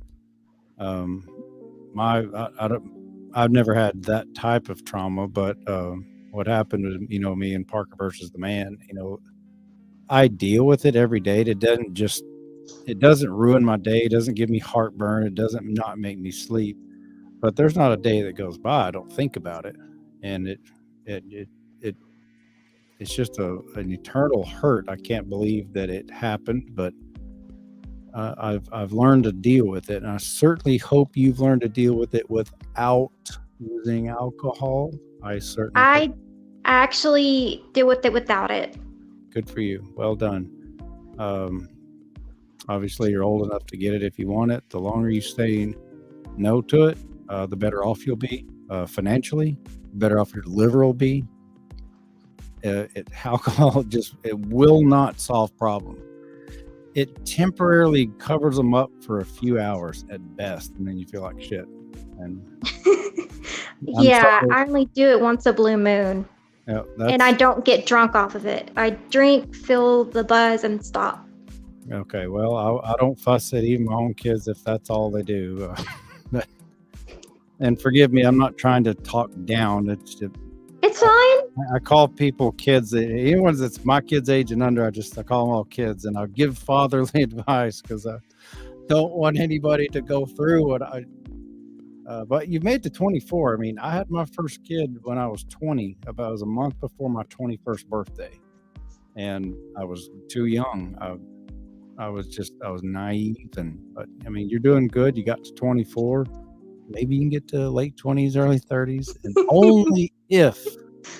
I've never had that type of trauma, but what happened was, me and Parker versus the Man, I deal with it every day. It doesn't ruin my day. It doesn't give me heartburn. It doesn't not make me sleep. But there's not a day that goes by I don't think about it, and it's just an eternal hurt. I can't believe that it happened, but I've learned to deal with it, and I certainly hope you've learned to deal with it without using alcohol. I actually deal with it without it. Good for you. Well done. Obviously, you're old enough to get it if you want it. The longer you say no to it, the better off you'll be financially. The better off your liver will be. Alcohol it will not solve problems. It temporarily covers them up for a few hours at best, and then you feel like shit. And yeah, I only do it once a blue moon. Yeah, and I don't get drunk off of it. I drink, feel the buzz, and stop. Okay, well, I don't fuss at even my own kids if that's all they do. And forgive me, I'm not trying to talk down. It's fine. I call people kids. Anyone that's my kids' age and under, I call them all kids, and I'll give fatherly advice because I don't want anybody to go through what I. But you've made to 24. I mean, I had my first kid when I was 20. It was a month before my 21st birthday, and I was too young. I was naive, but I mean, you're doing good. You got to 24. Maybe you can get to late 20s, early 30s, and only if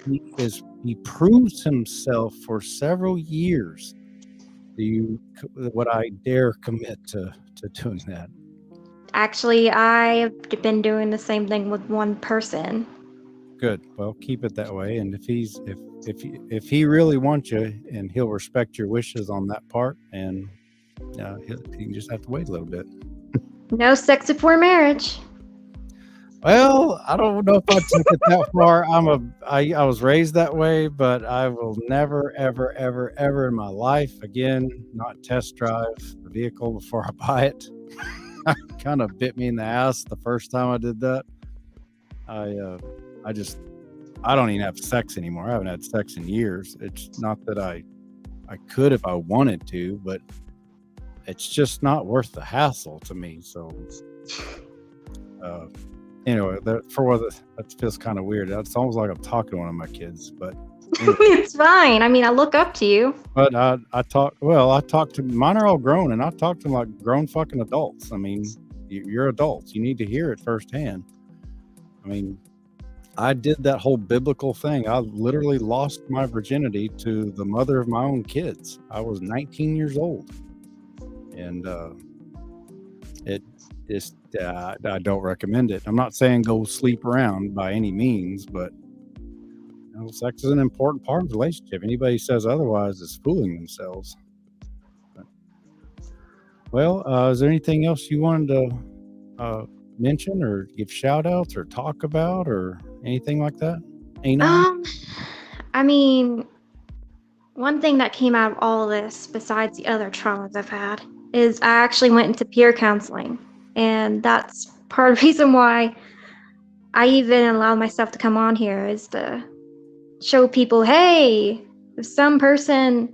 he proves himself for several years would I dare commit to doing that. Actually, I've been doing the same thing with one person. Good. Well, keep it that way. And if he really wants you, and he'll respect your wishes on that part, and you just have to wait a little bit. No sex before marriage. Well, I don't know if I took it that far. I was raised that way, but I will never, ever, ever, ever in my life again not test drive the vehicle before I buy it. Kind of bit me in the ass the first time I did that. I don't even have sex anymore. I haven't had sex in years. It's not that I could if I wanted to, but it's just not worth the hassle to me. So, anyway, that feels kind of weird. It's almost like I'm talking to one of my kids, but anyway. It's fine. I mean, I look up to you. But I talk to mine are all grown, and I talk to them like grown fucking adults. I mean, you're adults. You need to hear it firsthand. I mean, I did that whole biblical thing. I literally lost my virginity to the mother of my own kids. I was 19 years old, and I don't recommend it. I'm not saying go sleep around by any means, but sex is an important part of the relationship. Anybody who says otherwise is fooling themselves. Well, is there anything else you wanted to mention or give shout outs or talk about or anything like that? I mean, one thing that came out of all of this, besides the other traumas I've had, is I actually went into peer counseling. And that's part of the reason why I even allowed myself to come on here, is to show people, hey, if some person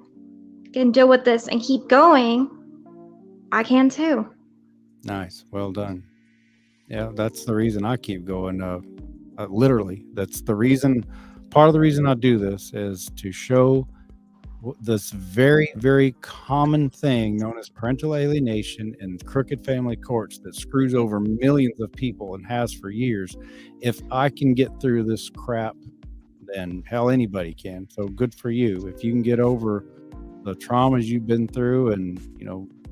can deal with this and keep going, I can too. Nice. Well done. Yeah, that's the reason I keep going. Literally, that's the reason. Part of the reason I do this is to show this very, very common thing known as parental alienation in crooked family courts that screws over millions of people and has for years. If I can get through this crap, then hell, anybody can. So good for you. If you can get over the traumas you've been through, and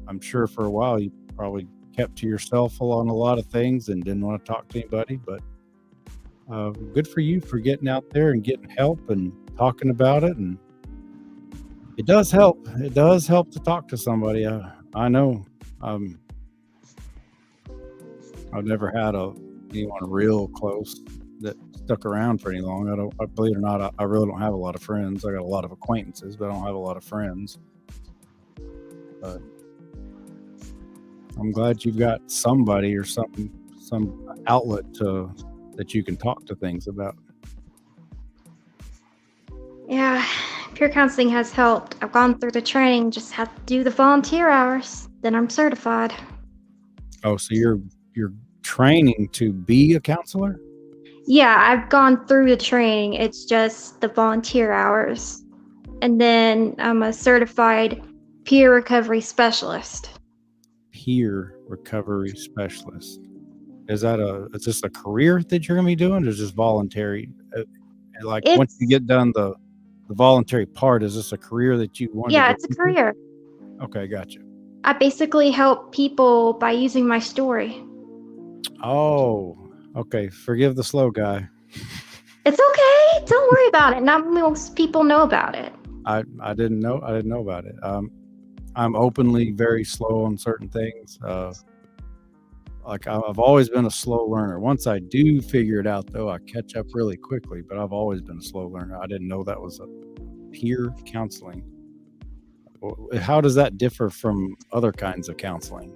I'm sure for a while you probably kept to yourself on a lot of things and didn't want to talk to anybody. But good for you for getting out there and getting help and talking about it. And it does help. It does help to talk to somebody. I know. I've never had anyone real close that stuck around for any long. I believe it or not, I really don't have a lot of friends. I got a lot of acquaintances, but I don't have a lot of friends. But I'm glad you've got somebody or some outlet that you can talk to things about. Yeah, peer counseling has helped. I've gone through the training, just have to do the volunteer hours. Then I'm certified. Oh, so you're training to be a counselor? Yeah, I've gone through the training. It's just the volunteer hours. And then I'm a certified peer recovery specialist. Peer recovery specialist. Is this a career that you're going to be doing, or is this voluntary? Once you get done the voluntary part, is this a career that you want? Yeah, it's a career. Okay, gotcha. I basically help people by using my story. Oh, okay. Forgive the slow guy. It's okay. Don't worry about it. Not most people know about it. I didn't know about it. I'm openly very slow on certain things. I've always been a slow learner. Once I do figure it out, though, I catch up really quickly. But I've always been a slow learner. I didn't know that was a peer counseling. How does that differ from other kinds of counseling?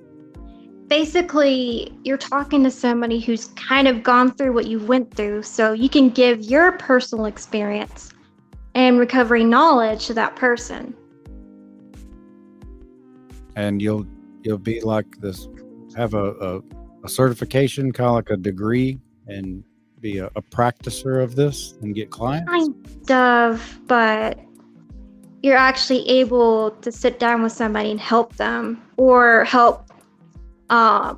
Basically, you're talking to somebody who's kind of gone through what you went through, so you can give your personal experience and recovery knowledge to that person. And you'll be like this, have a certification, kind of like a degree, and be a practicer of this and get clients? Kind of, but you're actually able to sit down with somebody and help them, or help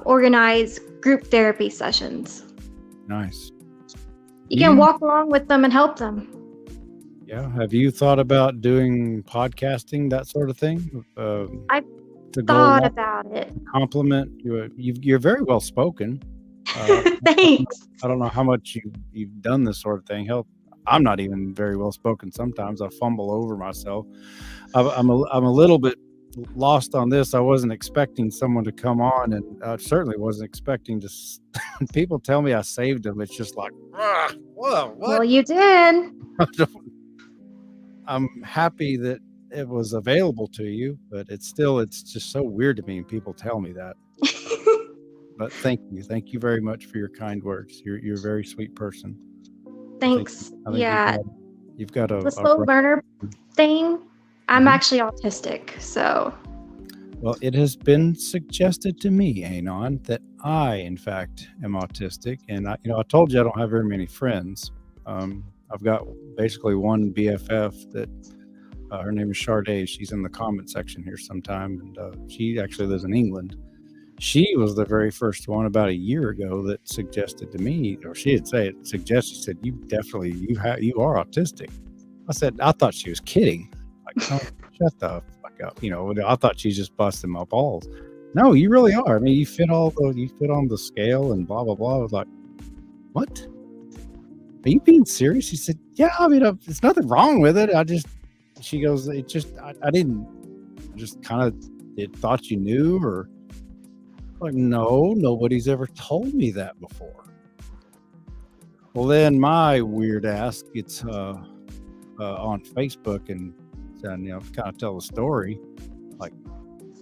organize group therapy sessions. Nice. You can walk along with them and help them. Yeah. Have you thought about doing podcasting, that sort of thing? I've thought about it. Compliment you. You're very well spoken. Thanks. I don't know how much you've done this sort of thing. Hell, I'm not even very well spoken. Sometimes I fumble over myself. I'm a little bit lost on this. I wasn't expecting someone to come on, and I certainly wasn't expecting to. People tell me I saved them. It's just like, whoa, what? Well, you did. I'm happy that it was available to you, but it's just so weird to me, and people tell me that. But thank you very much for your kind words. You're a very sweet person. Thanks. I think you've got the slow learner thing. I'm actually autistic, so. Well, it has been suggested to me, Anon, that I, in fact, am autistic, and I told you I don't have very many friends. I've got basically one BFF that her name is Sade. She's in the comment section here sometime, and she actually lives in England. She was the very first one about a year ago that suggested to me, or she had said, you are autistic. I thought she was kidding. Like, no, shut the fuck up. I thought she's just busting my balls. No, you really are. I mean, you fit on the scale and blah, blah, blah. I was like, what? Are you being serious? She said, yeah, I mean, there's nothing wrong with it. She goes, I just kind of thought you knew, or like, no, nobody's ever told me that before. Well, then my weird ass gets on Facebook and kind of tell the story. Like,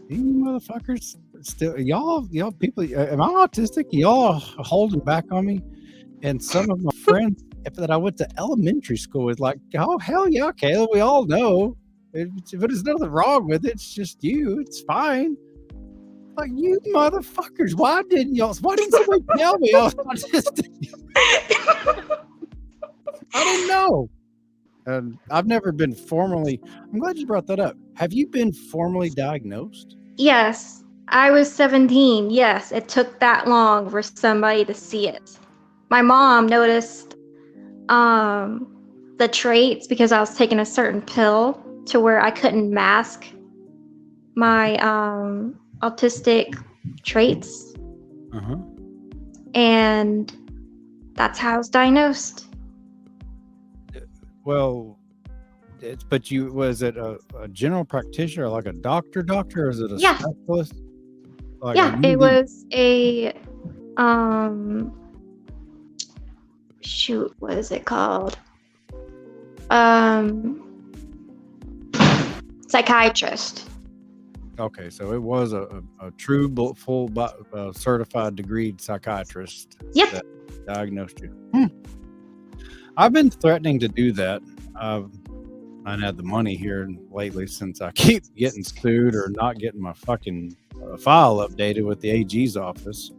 you motherfuckers, still y'all people, am I autistic? Y'all holding back on me? And some of my friends that I went to elementary school with, like, oh hell yeah, Caleb, we all know, but there's nothing wrong with it. It's just you. It's fine. Like, you motherfuckers, why didn't somebody tell me I was autistic? I didn't know. And I've never been formally. I'm glad you brought that up. Have you been formally diagnosed? Yes. I was 17. Yes, it took that long for somebody to see it. My mom noticed the traits because I was taking a certain pill to where I couldn't mask my autistic traits, Uh-huh. and that's how I was diagnosed. Well, but was it a general practitioner, like a doctor, or is it a Yeah, specialist? Like a yeah, it UD? was a um shoot, what is it called? Um Psychiatrist. Okay, so it was a true full certified degreed psychiatrist Yep. that diagnosed you. I've been threatening to do that. I've not had the money here lately since I keep getting sued or not getting my fucking file updated with the AG's office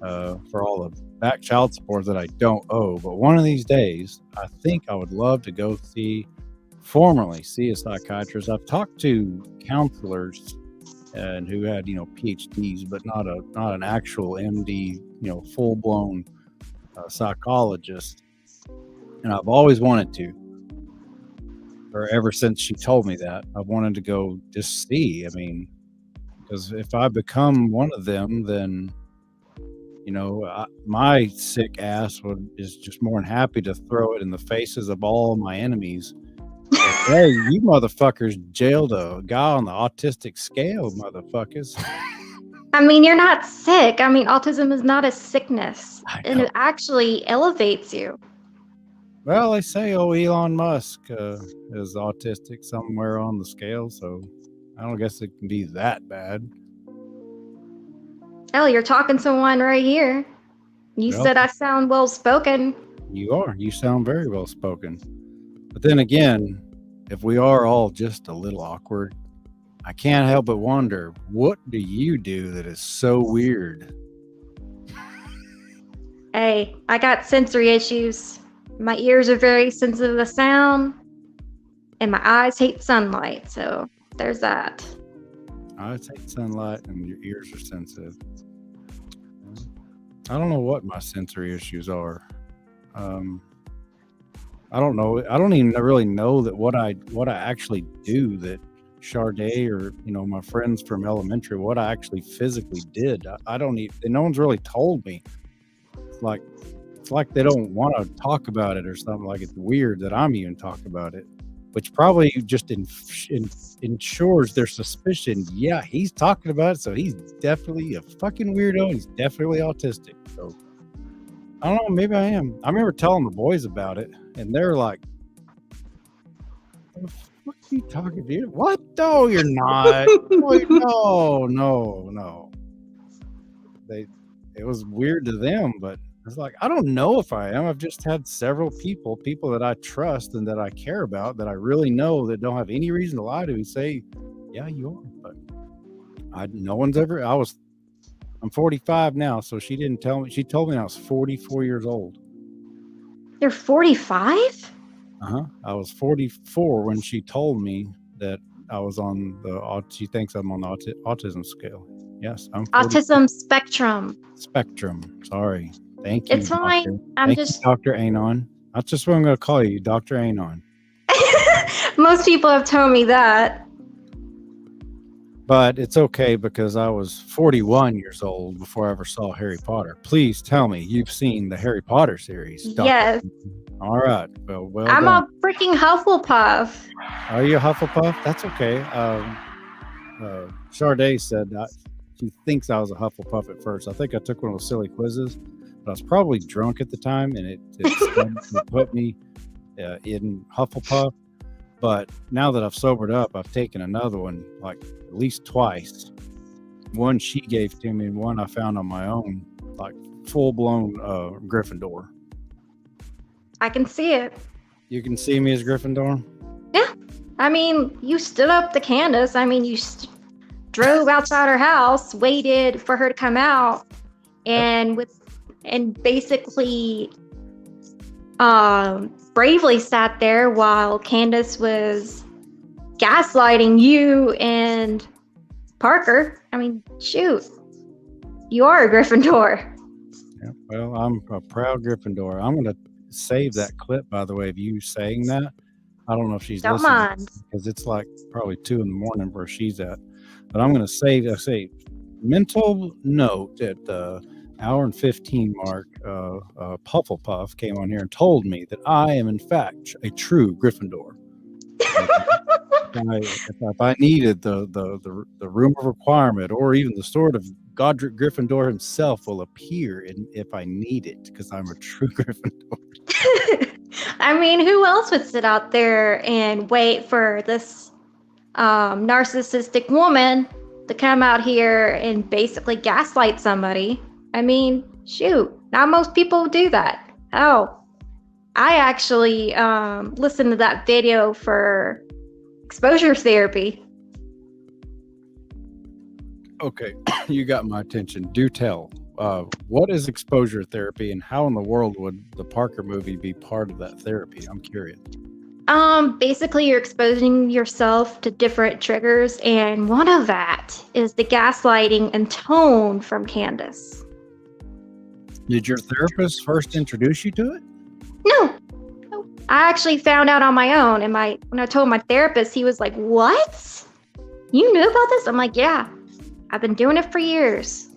for all the back child support that I don't owe. But one of these days, I think I would love to go formally see a psychiatrist. I've talked to counselors and who had PhDs, but not an actual MD, full blown psychologist. And I've always wanted to, or ever since she told me that, I've wanted to go just see. I mean, because if I become one of them, then my sick ass is just more than happy to throw it in the faces of all my enemies. Hey, you motherfuckers jailed a guy on the autistic scale, motherfuckers. I mean, you're not sick. I mean, autism is not a sickness, and it actually elevates you. Well, they say Elon Musk is autistic somewhere on the scale, so I don't guess it can be that bad. Hell, you're talking to someone right here. You said I sound well spoken. You are. You sound very well spoken. But then again, if we are all just a little awkward, I can't help but wonder, what do you do that is so weird? Hey, I got sensory issues. My ears are very sensitive to sound, and my eyes hate sunlight, so there's that. Eyes hate sunlight, and your ears are sensitive. I don't know what my sensory issues are. I don't know. I don't even really know that what I actually do that Charday or my friends from elementary, what I actually physically did. I don't even. No one's really told me. It's like they don't want to talk about it or something. Like it's weird that I'm even talking about it, which probably just ensures their suspicion. Yeah, he's talking about it, so he's definitely a fucking weirdo. He's definitely autistic. So I don't know. Maybe I am. I remember telling the boys about it, and they're like, "What the fuck are you talking about? What? No, you're not. No. It was weird to them, but it's like, I don't know if I am. I've just had several people that I trust and that I care about, that I really know, that don't have any reason to lie to me, say, yeah, you are. But no one's ever. I'm 45 now, so she didn't tell me. She told me I was 44 years old. You're 45? I was 44 when she told me that I was on she thinks I'm on the autism scale. Yes, I'm 44. Autism spectrum. Spectrum. Sorry. Thank you. It's fine. Thank you, Dr. Anon. That's just what I'm going to call you, Dr. Anon. Most people have told me that. But it's okay because I was 41 years old before I ever saw Harry Potter. Please tell me you've seen the Harry Potter series. Dr. Yes. All right. Well I'm done. a freaking Hufflepuff. Are you a Hufflepuff? That's okay. Charday said she thinks I was a Hufflepuff at first. I think I took one of those silly quizzes, but I was probably drunk at the time, and it put me in Hufflepuff. But now that I've sobered up, I've taken another one, like at least twice. One she gave to me, and one I found on my own, like full-blown Gryffindor. I can see it. You can see me as Gryffindor? Yeah. I mean, you stood up to Candace. I mean, you drove outside her house, waited for her to come out, and basically bravely sat there while Candace was gaslighting you and Parker. I mean, shoot. You are a Gryffindor. Yeah, well, I'm a proud Gryffindor. I'm going to save that clip, by the way, of you saying that. I don't know if she's Don't listening mind. because it's like probably 2 a.m. where she's at. But I'm going to save. mental note at the hour and 15 mark. Pufflepuff came on here and told me that I am, in fact, a true Gryffindor. If I needed the room of requirement, or even the sword of Godric Gryffindor himself will appear if I need it, because I'm a true Gryffindor. I mean, who else would sit out there and wait for this narcissistic woman to come out here and basically gaslight somebody? I mean, shoot, not most people do that. Oh, I actually listened to that video for exposure therapy. Okay, you got my attention. Do tell. What is exposure therapy, and how in the world would the Parker movie be part of that therapy? I'm curious. Basically, you're exposing yourself to different triggers, and one of that is the gaslighting and tone from Candace. Did your therapist first introduce you to it? No. I actually found out on my own, and when I told my therapist, he was like, "What? You knew about this?" I'm like, "Yeah, I've been doing it for years."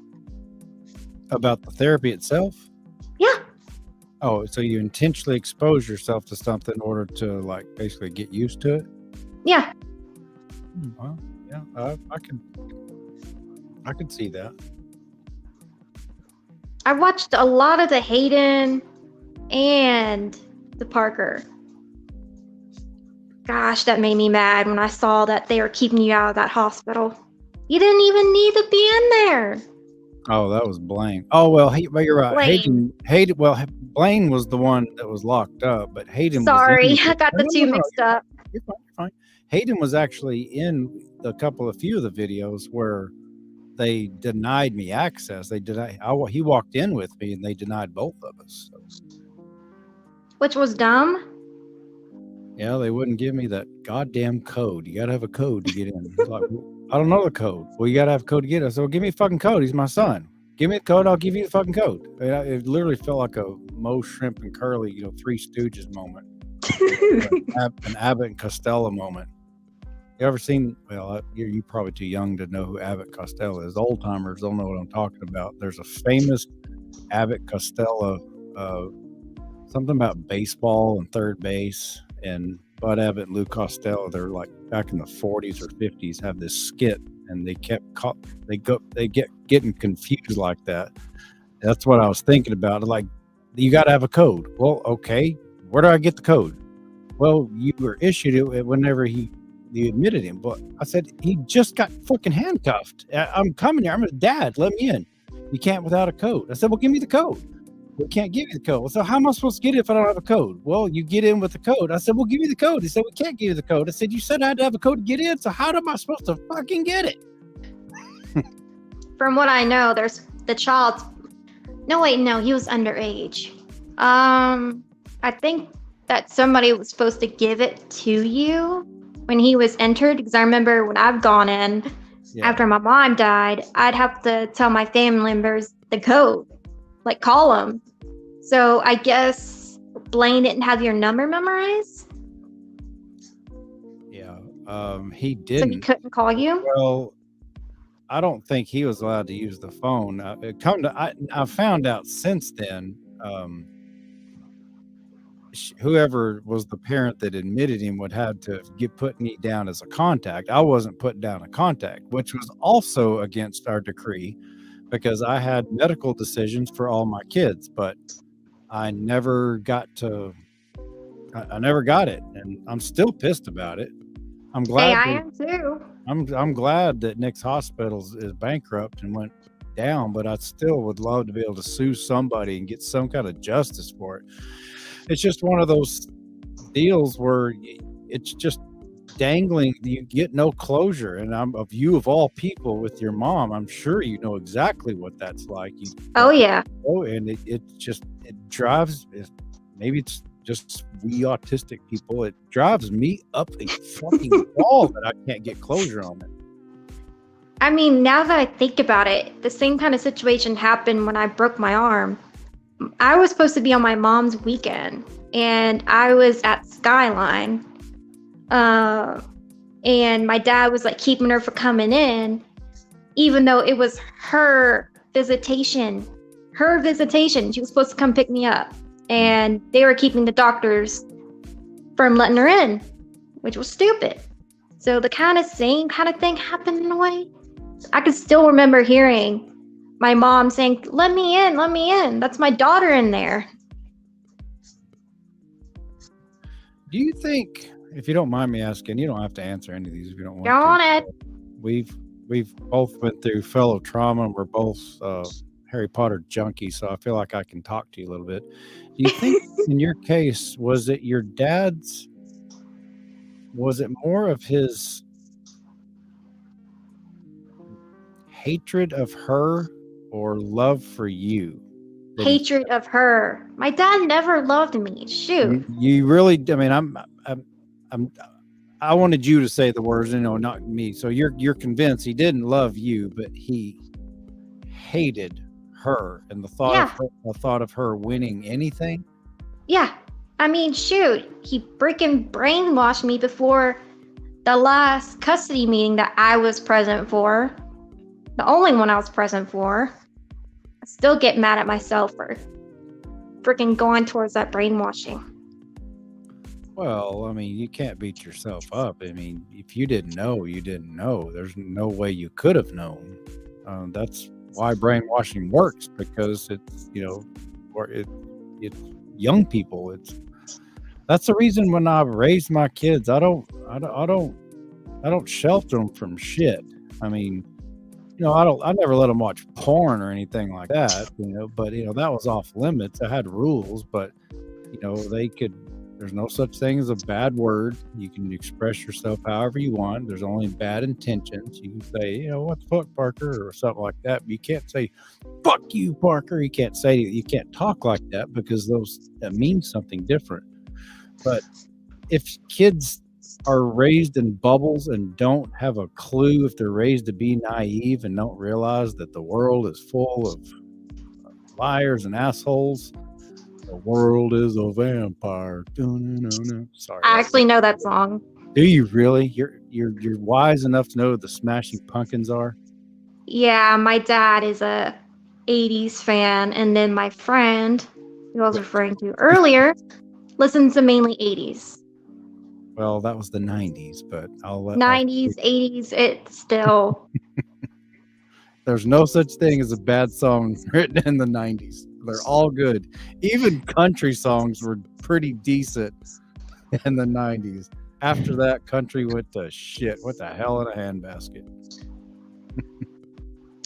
About the therapy itself? Yeah. Oh, so you intentionally expose yourself to something in order to, like, basically get used to it? Yeah. Well, yeah, I can see that. I watched a lot of the Hayden and the Parker. Gosh, that made me mad when I saw that they were keeping you out of that hospital. You didn't even need to be in there. Oh, that was Blaine. Oh, well, but you're right. Blaine. Hayden. Well, Blaine was the one that was locked up, but Hayden. Sorry, was I got the two mixed up. You're fine. You're fine. Hayden was actually in a few of the videos where they denied me access. He walked in with me, and they denied both of us. So. Which was dumb. Yeah, they wouldn't give me that goddamn code. You gotta have a code to get in. Like, I don't know the code. Well, you gotta have a code to get it. So give me a fucking code. He's my son. Give me the code. I'll give you the fucking code. It literally felt like a Mo Shrimp and Curly, Three Stooges moment. An Abbott and Costello moment. You ever seen? Well, you're probably too young to know who Abbott Costello is. Old timers don't know what I'm talking about. There's a famous Abbott Costello, something about baseball and third base, and Bud Abbott and Lou Costello. They're like back in the 40s or 50s. Have this skit, and they get getting confused like that. That's what I was thinking about. Like, you got to have a code. Well, okay, where do I get the code? Well, you were issued it whenever you admitted him. But I said, he just got fucking handcuffed. I'm coming here. I'm his dad. Let me in. You can't without a code. I said, well, give me the code. We can't give you the code. Well, so how am I supposed to get it if I don't have a code? Well, you get in with the code. I said, well, give me the code. He said, we can't give you the code. I said, you said I had to have a code to get in. So how am I supposed to fucking get it? From what I know, there's the child's. No, wait, no, he was underage. I think that somebody was supposed to give it to you when he was entered, because I remember when I've gone in after my mom died, I'd have to tell my family members the code, like call them. So I guess Blaine didn't have your number memorized. Yeah, he didn't. So he couldn't call you? Well, I don't think he was allowed to use the phone. I found out since then. Whoever was the parent that admitted him would have to put me down as a contact. I wasn't put down a contact, which was also against our decree, because I had medical decisions for all my kids, but I never got it, and I'm still pissed about it. I'm glad. Hey, I am too. I'm glad that Nick's Hospital is bankrupt and went down, but I still would love to be able to sue somebody and get some kind of justice for it. It's just one of those deals where it's just dangling. You get no closure. And I'm of you of all people with your mom. I'm sure you know exactly what that's like. Oh yeah. Oh, and it drives. Maybe it's just we autistic people. It drives me up a fucking wall that I can't get closure on it. I mean, now that I think about it, the same kind of situation happened when I broke my arm. I was supposed to be on my mom's weekend, and I was at Skyline, and my dad was like keeping her from coming in, even though it was her visitation. Her visitation. She was supposed to come pick me up. And they were keeping the doctors from letting her in, which was stupid. So the kind of same kind of thing happened in a way. I could still remember hearing my mom saying, let me in, let me in. That's my daughter in there. Do you think, if you don't mind me asking, you don't have to answer any of these if you don't want Go on, to. Ed. We've both went through fellow trauma, and we're both Harry Potter junkies, so I feel like I can talk to you a little bit. Do you think, in your case, was it your dad's? Was it more of his hatred of her or love for you? Hatred of her. My dad never loved me. Shoot. You really? I mean, I wanted you to say the words, not me. So you're convinced he didn't love you, but he hated her, and the thought of her winning anything. Yeah. I mean, shoot. He freaking brainwashed me before the last custody meeting that I was present for. The only one I was present for. I still get mad at myself for freaking going towards that brainwashing. Well, I mean, you can't beat yourself up. I mean, if you didn't know, you didn't know. There's no way you could have known. That's why brainwashing works, because it's young people. That's the reason when I raise my kids, I don't shelter them from shit. I mean, I never let them watch porn or anything like that, but that was off limits. I had rules, but there's no such thing as a bad word. You can express yourself however you want. There's only bad intentions. You can say, what the fuck, Parker, or something like that. But you can't say, fuck you, Parker. You can't talk like that, because that means something different. But if kids are raised in bubbles and don't have a clue, if they're raised to be naive and don't realize that the world is full of liars and assholes, the world is a vampire. Sorry. I actually know that song. Do you really? You're wise enough to know who the Smashing Pumpkins are? Yeah, my dad is a 80s fan, and then my friend, who I was referring to earlier, listens to mainly 80s. Well, that was the 90s, but I'll let 90s, 80s, it's still. There's no such thing as a bad song written in the 90s. They're all good. Even country songs were pretty decent in the 90s. After that, country went to shit. What the hell in a handbasket?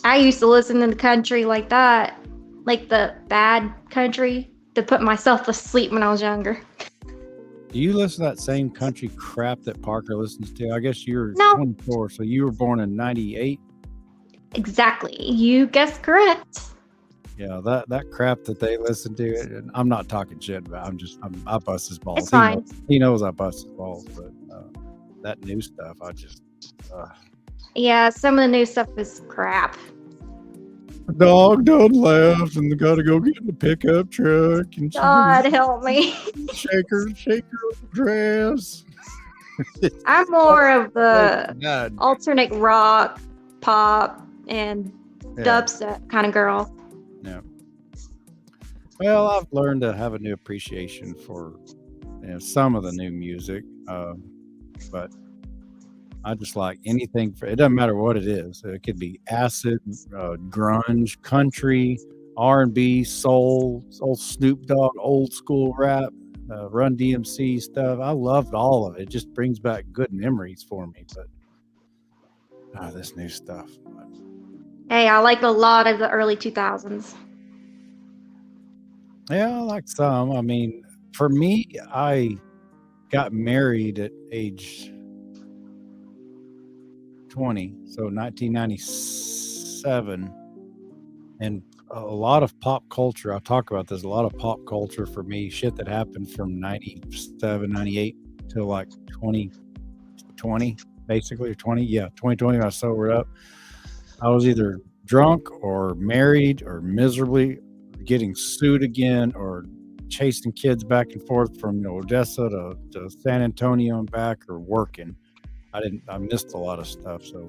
I used to listen to the country like that, like the bad country, to put myself to sleep when I was younger. Do you listen to that same country crap that Parker listens to? I guess you're 24, so you were born in 98? Exactly. You guessed correct. Yeah, that crap that they listen to, and I'm not talking shit about. I bust his balls. It's fine. He knows I bust his balls, but that new stuff, Yeah, some of the new stuff is crap. The dog done left, and they gotta go get in the pickup truck. And God help me. shake her dress. I'm more of the alternate rock, pop, and dubstep kind of girl. Yeah. Well, I've learned to have a new appreciation for some of the new music, but I just like anything. It doesn't matter what it is. It could be acid, grunge, country, R&B, soul, old Snoop Dogg, old school rap, Run DMC stuff. I loved all of it. It just brings back good memories for me. But this new stuff. Hey, I like a lot of the early 2000s. Yeah, I like some. I mean, for me, I got married at age 20, so 1997, and a lot of pop culture, I'll talk about this, a lot of pop culture for me, shit that happened from 97, 98 to like 2020, basically, or 2020, I sobered up. I was either drunk or married or miserably getting sued again or chasing kids back and forth from Odessa to San Antonio and back, or working. I missed a lot of stuff. So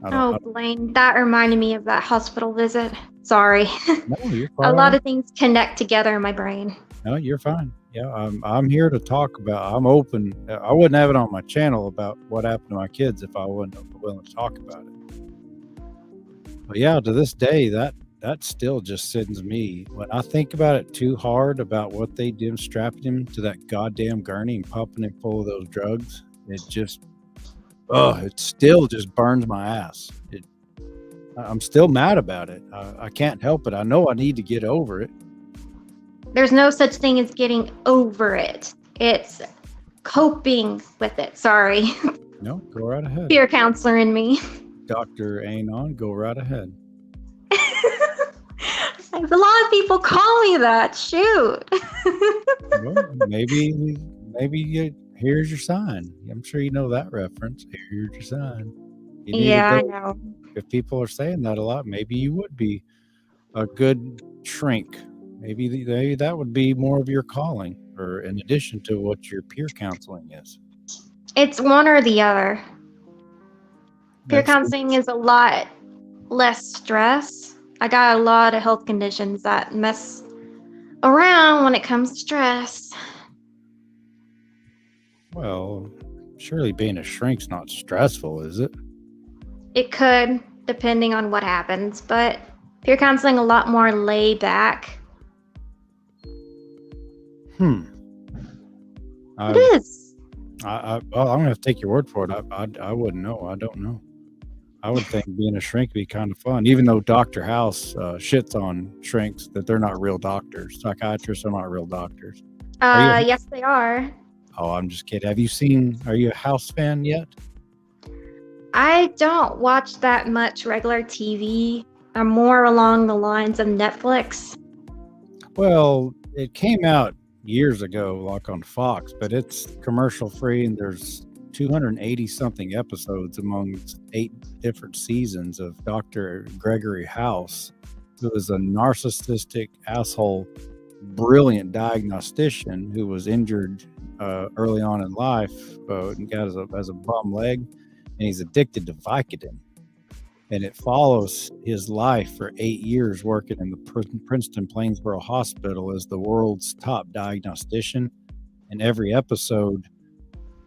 I don't. Oh, Blaine, that reminded me of that hospital visit. Sorry. No, you're A quite all lot right. of things connect together in my brain. No, you're fine. Yeah, I'm here to talk about. I'm open. I wouldn't have it on my channel about what happened to my kids if I wasn't willing to talk about it. But yeah, to this day, that still just sends me when I think about it too hard about what they did, strapping him to that goddamn gurney and pumping him full of those drugs. It just, it still just burns my ass. I'm still mad about it. I can't help it. I know I need to get over it. There's no such thing as getting over it. It's coping with it. Sorry. No, go right ahead. Peer counselor in me. Dr. Anon, go right ahead. A lot of people call me that. Shoot. Well, maybe here's your sign. I'm sure you know that reference. Here's your sign. You need Yeah, to I go. know. If people are saying that a lot, maybe you would be a good shrink. Maybe that would be more of your calling, or in addition to what your peer counseling is. It's one or the other. Peer That's counseling is a lot less stress. I got a lot of health conditions that mess around when it comes to stress. well, surely being a shrink's not stressful, is it? It could, depending on what happens, but peer counseling a lot more laid back. It is. Well, I'm gonna have to take your word for it. I wouldn't know. I don't know. I would think being a shrink would be kind of fun, even though Dr. House shits on shrinks that they're not real doctors. Psychiatrists are not real doctors. Yes, they are. Oh, I'm just kidding. Are you a House fan yet? I don't watch that much regular TV. I'm more along the lines of Netflix. Well, it came out years ago, like on Fox, but it's commercial free, and there's 280 something episodes among 8 different seasons of Dr. Gregory House, who is a narcissistic asshole, brilliant diagnostician who was injured early on in life and got as a bum leg, and he's addicted to Vicodin. And it follows his life for 8 years working in the Princeton Plainsboro Hospital as the world's top diagnostician. In every episode,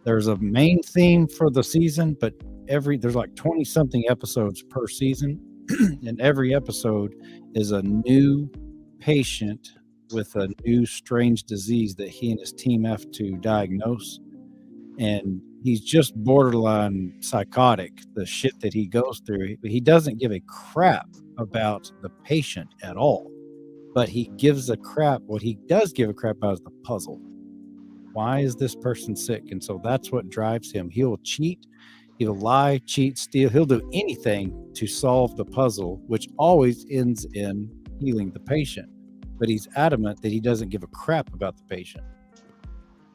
there's a main theme for the season, but there's like 20 something episodes per season, and every episode is a new patient with a new strange disease that he and his team have to diagnose. And he's just borderline psychotic, the shit that he goes through. He doesn't give a crap about the patient at all, but he gives a crap. What he does give a crap about is the puzzle. Why is this person sick? And so that's what drives him. He'll cheat, he'll lie, cheat, steal. He'll do anything to solve the puzzle, which always ends in healing the patient. But he's adamant that he doesn't give a crap about the patient.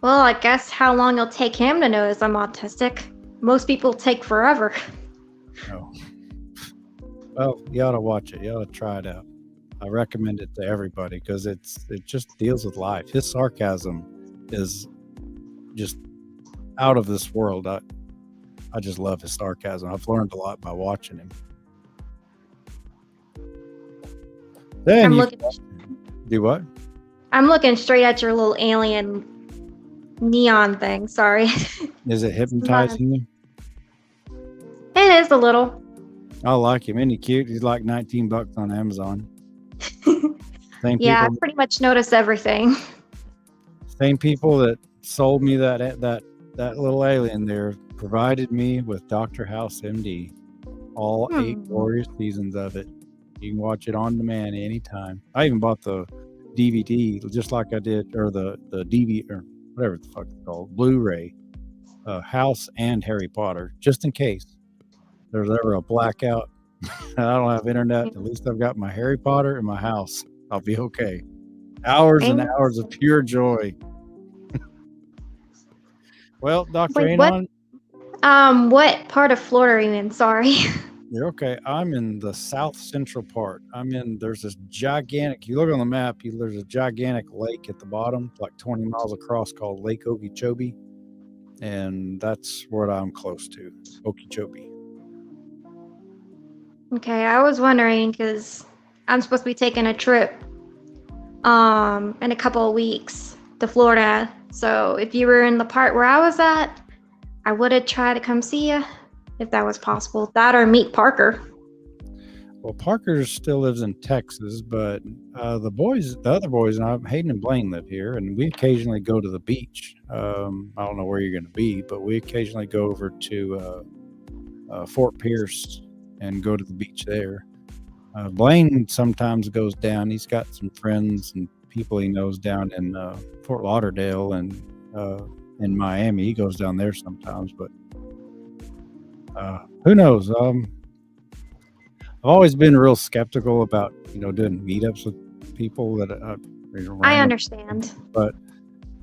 Well, I guess how long it'll take him to notice I'm autistic. Most people take forever. No. Well, you ought to watch it. You ought to try it out. I recommend it to everybody because it just deals with life. His sarcasm is just out of this world. I just love his sarcasm. I've learned a lot by watching him. Then do what? I'm looking straight at your little alien neon thing. Sorry. Is it hypnotizing you? It is a little. I like him. Isn't he cute? He's like $19 on Amazon. Yeah, I pretty much notice everything. Same people that sold me that little alien there provided me with Dr. House MD. All 8 glorious seasons of it. You can watch it on demand anytime. I even bought the DVD just like I did, or the DVD or whatever the fuck it's called, Blu-ray, House and Harry Potter, just in case there's ever a blackout and I don't have internet. At least I've got my Harry Potter and my House. I'll be okay. Hours and hours of pure joy. Well, Dr. Anon. What part of Florida are you in? Sorry. You're okay. I'm in the south central part. There's this gigantic, you look on the map, there's a gigantic lake at the bottom, like 20 miles across, called Lake Okeechobee. And that's what I'm close to, Okeechobee. Okay, I was wondering because I'm supposed to be taking a trip in a couple of weeks to Florida. So if you were in the part where I was at, I would have tried to come see you if that was possible. That or meet Parker. Well, Parker still lives in Texas, but the other boys, and Hayden and Blaine live here, and we occasionally go to the beach. I don't know where you're going to be, but we occasionally go over to Fort Pierce and go to the beach there. Blaine sometimes goes down. He's got some friends and people he knows down in Fort Lauderdale and in Miami. He goes down there sometimes, but who knows? I've always been real skeptical about doing meetups with people that I random. understand. But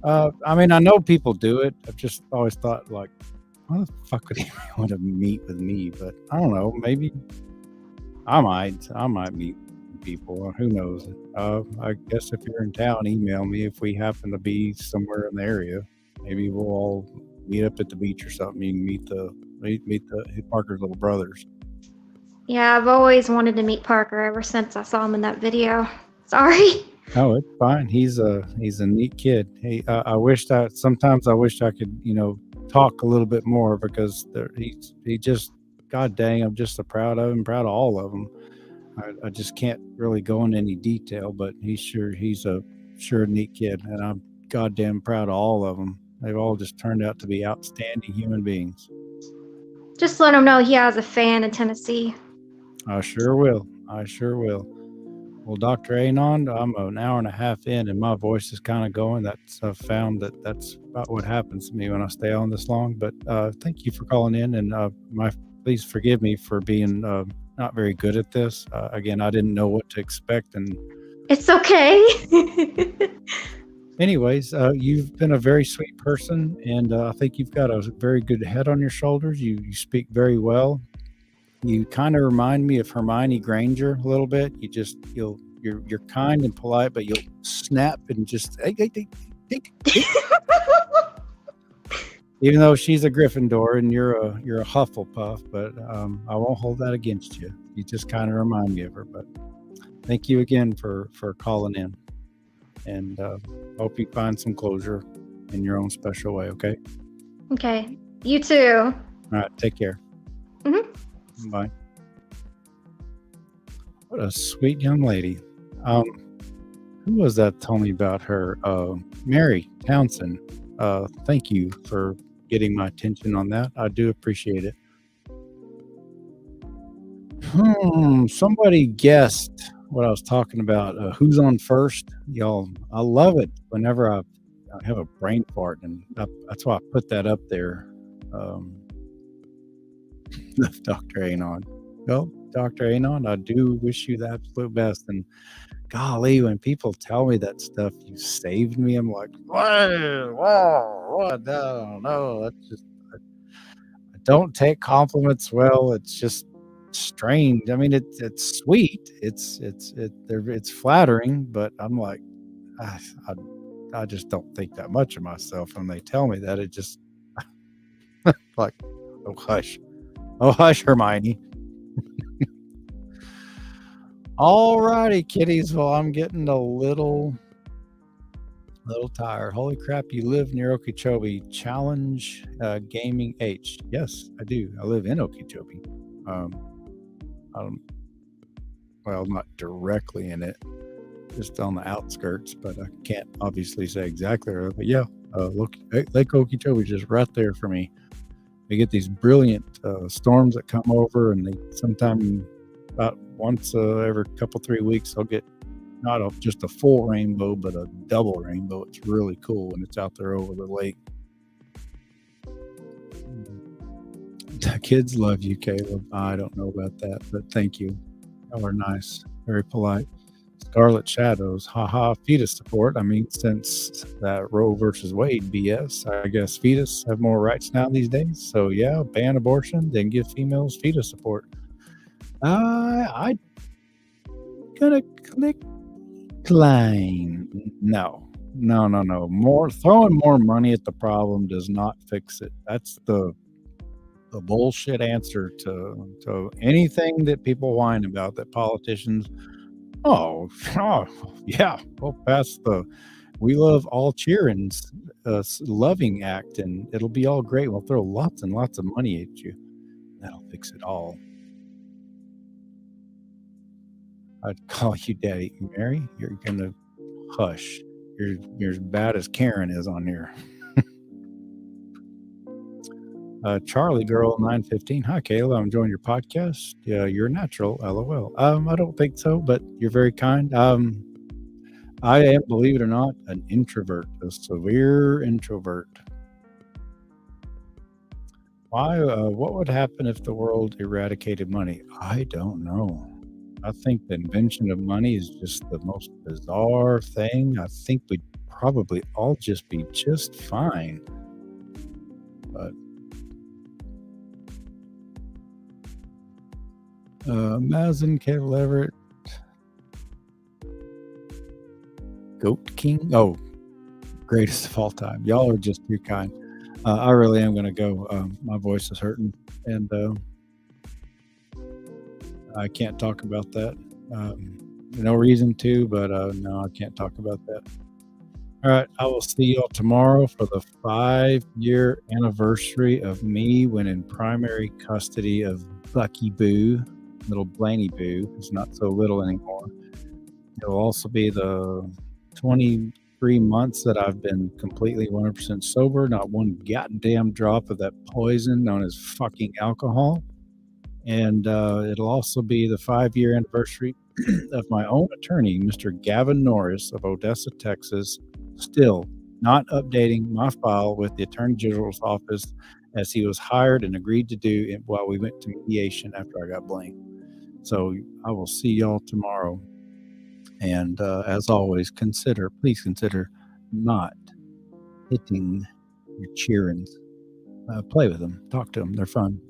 I mean, I know people do it. I've just always thought like, why the fuck would he want to meet with me? But I don't know. Maybe I might meet people. Who knows? I guess if you're in town, email me if we happen to be somewhere in the area. Maybe we'll all meet up at the beach or something. You can meet the Parker's little brothers. Yeah, I've always wanted to meet Parker ever since I saw him in that video. Sorry. Oh, it's fine. He's a neat kid. I wish that sometimes I wish I could talk a little bit more because he just, god dang, I'm just so proud of him, proud of all of them. I just can't really go into any detail, but he's a neat kid, and I'm goddamn proud of all of them. They've all just turned out to be outstanding human beings. Just let him know he has a fan in Tennessee. I sure will. Well, Dr. Anon, I'm an hour and a half in, and my voice is kind of going. I've found that's about what happens to me when I stay on this long. But thank you for calling in, and please forgive me for being not very good at this. Again, I didn't know what to expect, and it's okay. anyways, you've been a very sweet person, and I think you've got a very good head on your shoulders. You speak very well. You kind of remind me of Hermione Granger a little bit. You're kind and polite, but you'll snap and just even though she's a Gryffindor and you're a Hufflepuff, but I won't hold that against you. You just kind of remind me of her. But thank you again for calling in, and hope you find some closure in your own special way. Okay. Okay. You too. All right. Take care. Mm-hmm. Bye. What a sweet young lady. Who was that told me about her? Mary Townsend. Thank you for getting my attention on that. I do appreciate it. Somebody guessed what I was talking about. Who's on first? Y'all, I love it whenever I have a brain fart, and that's why I put that up there. Dr. Anon. Well, Dr. Anon, I do wish you the absolute best. And golly, when people tell me that stuff, you saved me, I'm like, what? No. That's just, I don't take compliments well. It's just strange. I mean, it's sweet. It's flattering, but I'm like, I just don't think that much of myself. When they tell me that, it just like, oh hush. Oh, hush, Hermione. All righty, kiddies. Well, I'm getting a little tired. Holy crap, you live near Okeechobee. Challenge Gaming H. Yes, I do. I live in Okeechobee. Well, not directly in it, just on the outskirts, but I can't obviously say exactly where. But yeah, Lake Okeechobee is just right there for me. We get these brilliant storms that come over, and they sometimes about once every couple 3 weeks I'll get not just a full rainbow, but a double rainbow. It's really cool when it's out there over the lake. The kids love you, Caleb. I don't know about that, but thank you. Y'all are nice, very polite. Scarlet Shadows, haha, fetus support. I mean, since that Roe versus Wade BS, I guess fetus have more rights now these days. So yeah, ban abortion, then give females fetus support. I'm gonna click decline. No. Throwing more money at the problem does not fix it. That's the the bullshit answer to anything that people whine about that politicians. Oh, yeah, we'll pass the "We Love All Cheerin's" loving act, and it'll be all great. We'll throw lots and lots of money at you. That'll fix it all. I'd call you Daddy. Mary, you're gonna hush. You're as bad as Karen is on here. Charlie Girl 915. Hi, Kayla. I'm enjoying your podcast. Yeah, you're natural. LOL. I don't think so, but you're very kind. I am, believe it or not, an introvert, a severe introvert. Why? What would happen if the world eradicated money? I don't know. I think the invention of money is just the most bizarre thing. I think we'd probably all just be just fine. But Mazen, Caleb Everett, Goat King. Oh, greatest of all time. Y'all are just too kind. I really am going to go. My voice is hurting, and I can't talk about that. No reason to, but no, I can't talk about that. All right, I will see y'all tomorrow for the 5-year anniversary of me when in primary custody of Bucky Boo, little Blaney Boo, who's not so little anymore. It'll also be the 23 months that I've been completely 100% sober, not one goddamn drop of that poison known as fucking alcohol. And it'll also be the 5-year anniversary of my own attorney, Mr. Gavin Norris of Odessa, Texas, still not updating my file with the Attorney General's office as he was hired and agreed to do while we went to mediation after I got blamed. So I will see y'all tomorrow. And as always, please consider not hitting your cheerings. Play with them, talk to them, they're fun.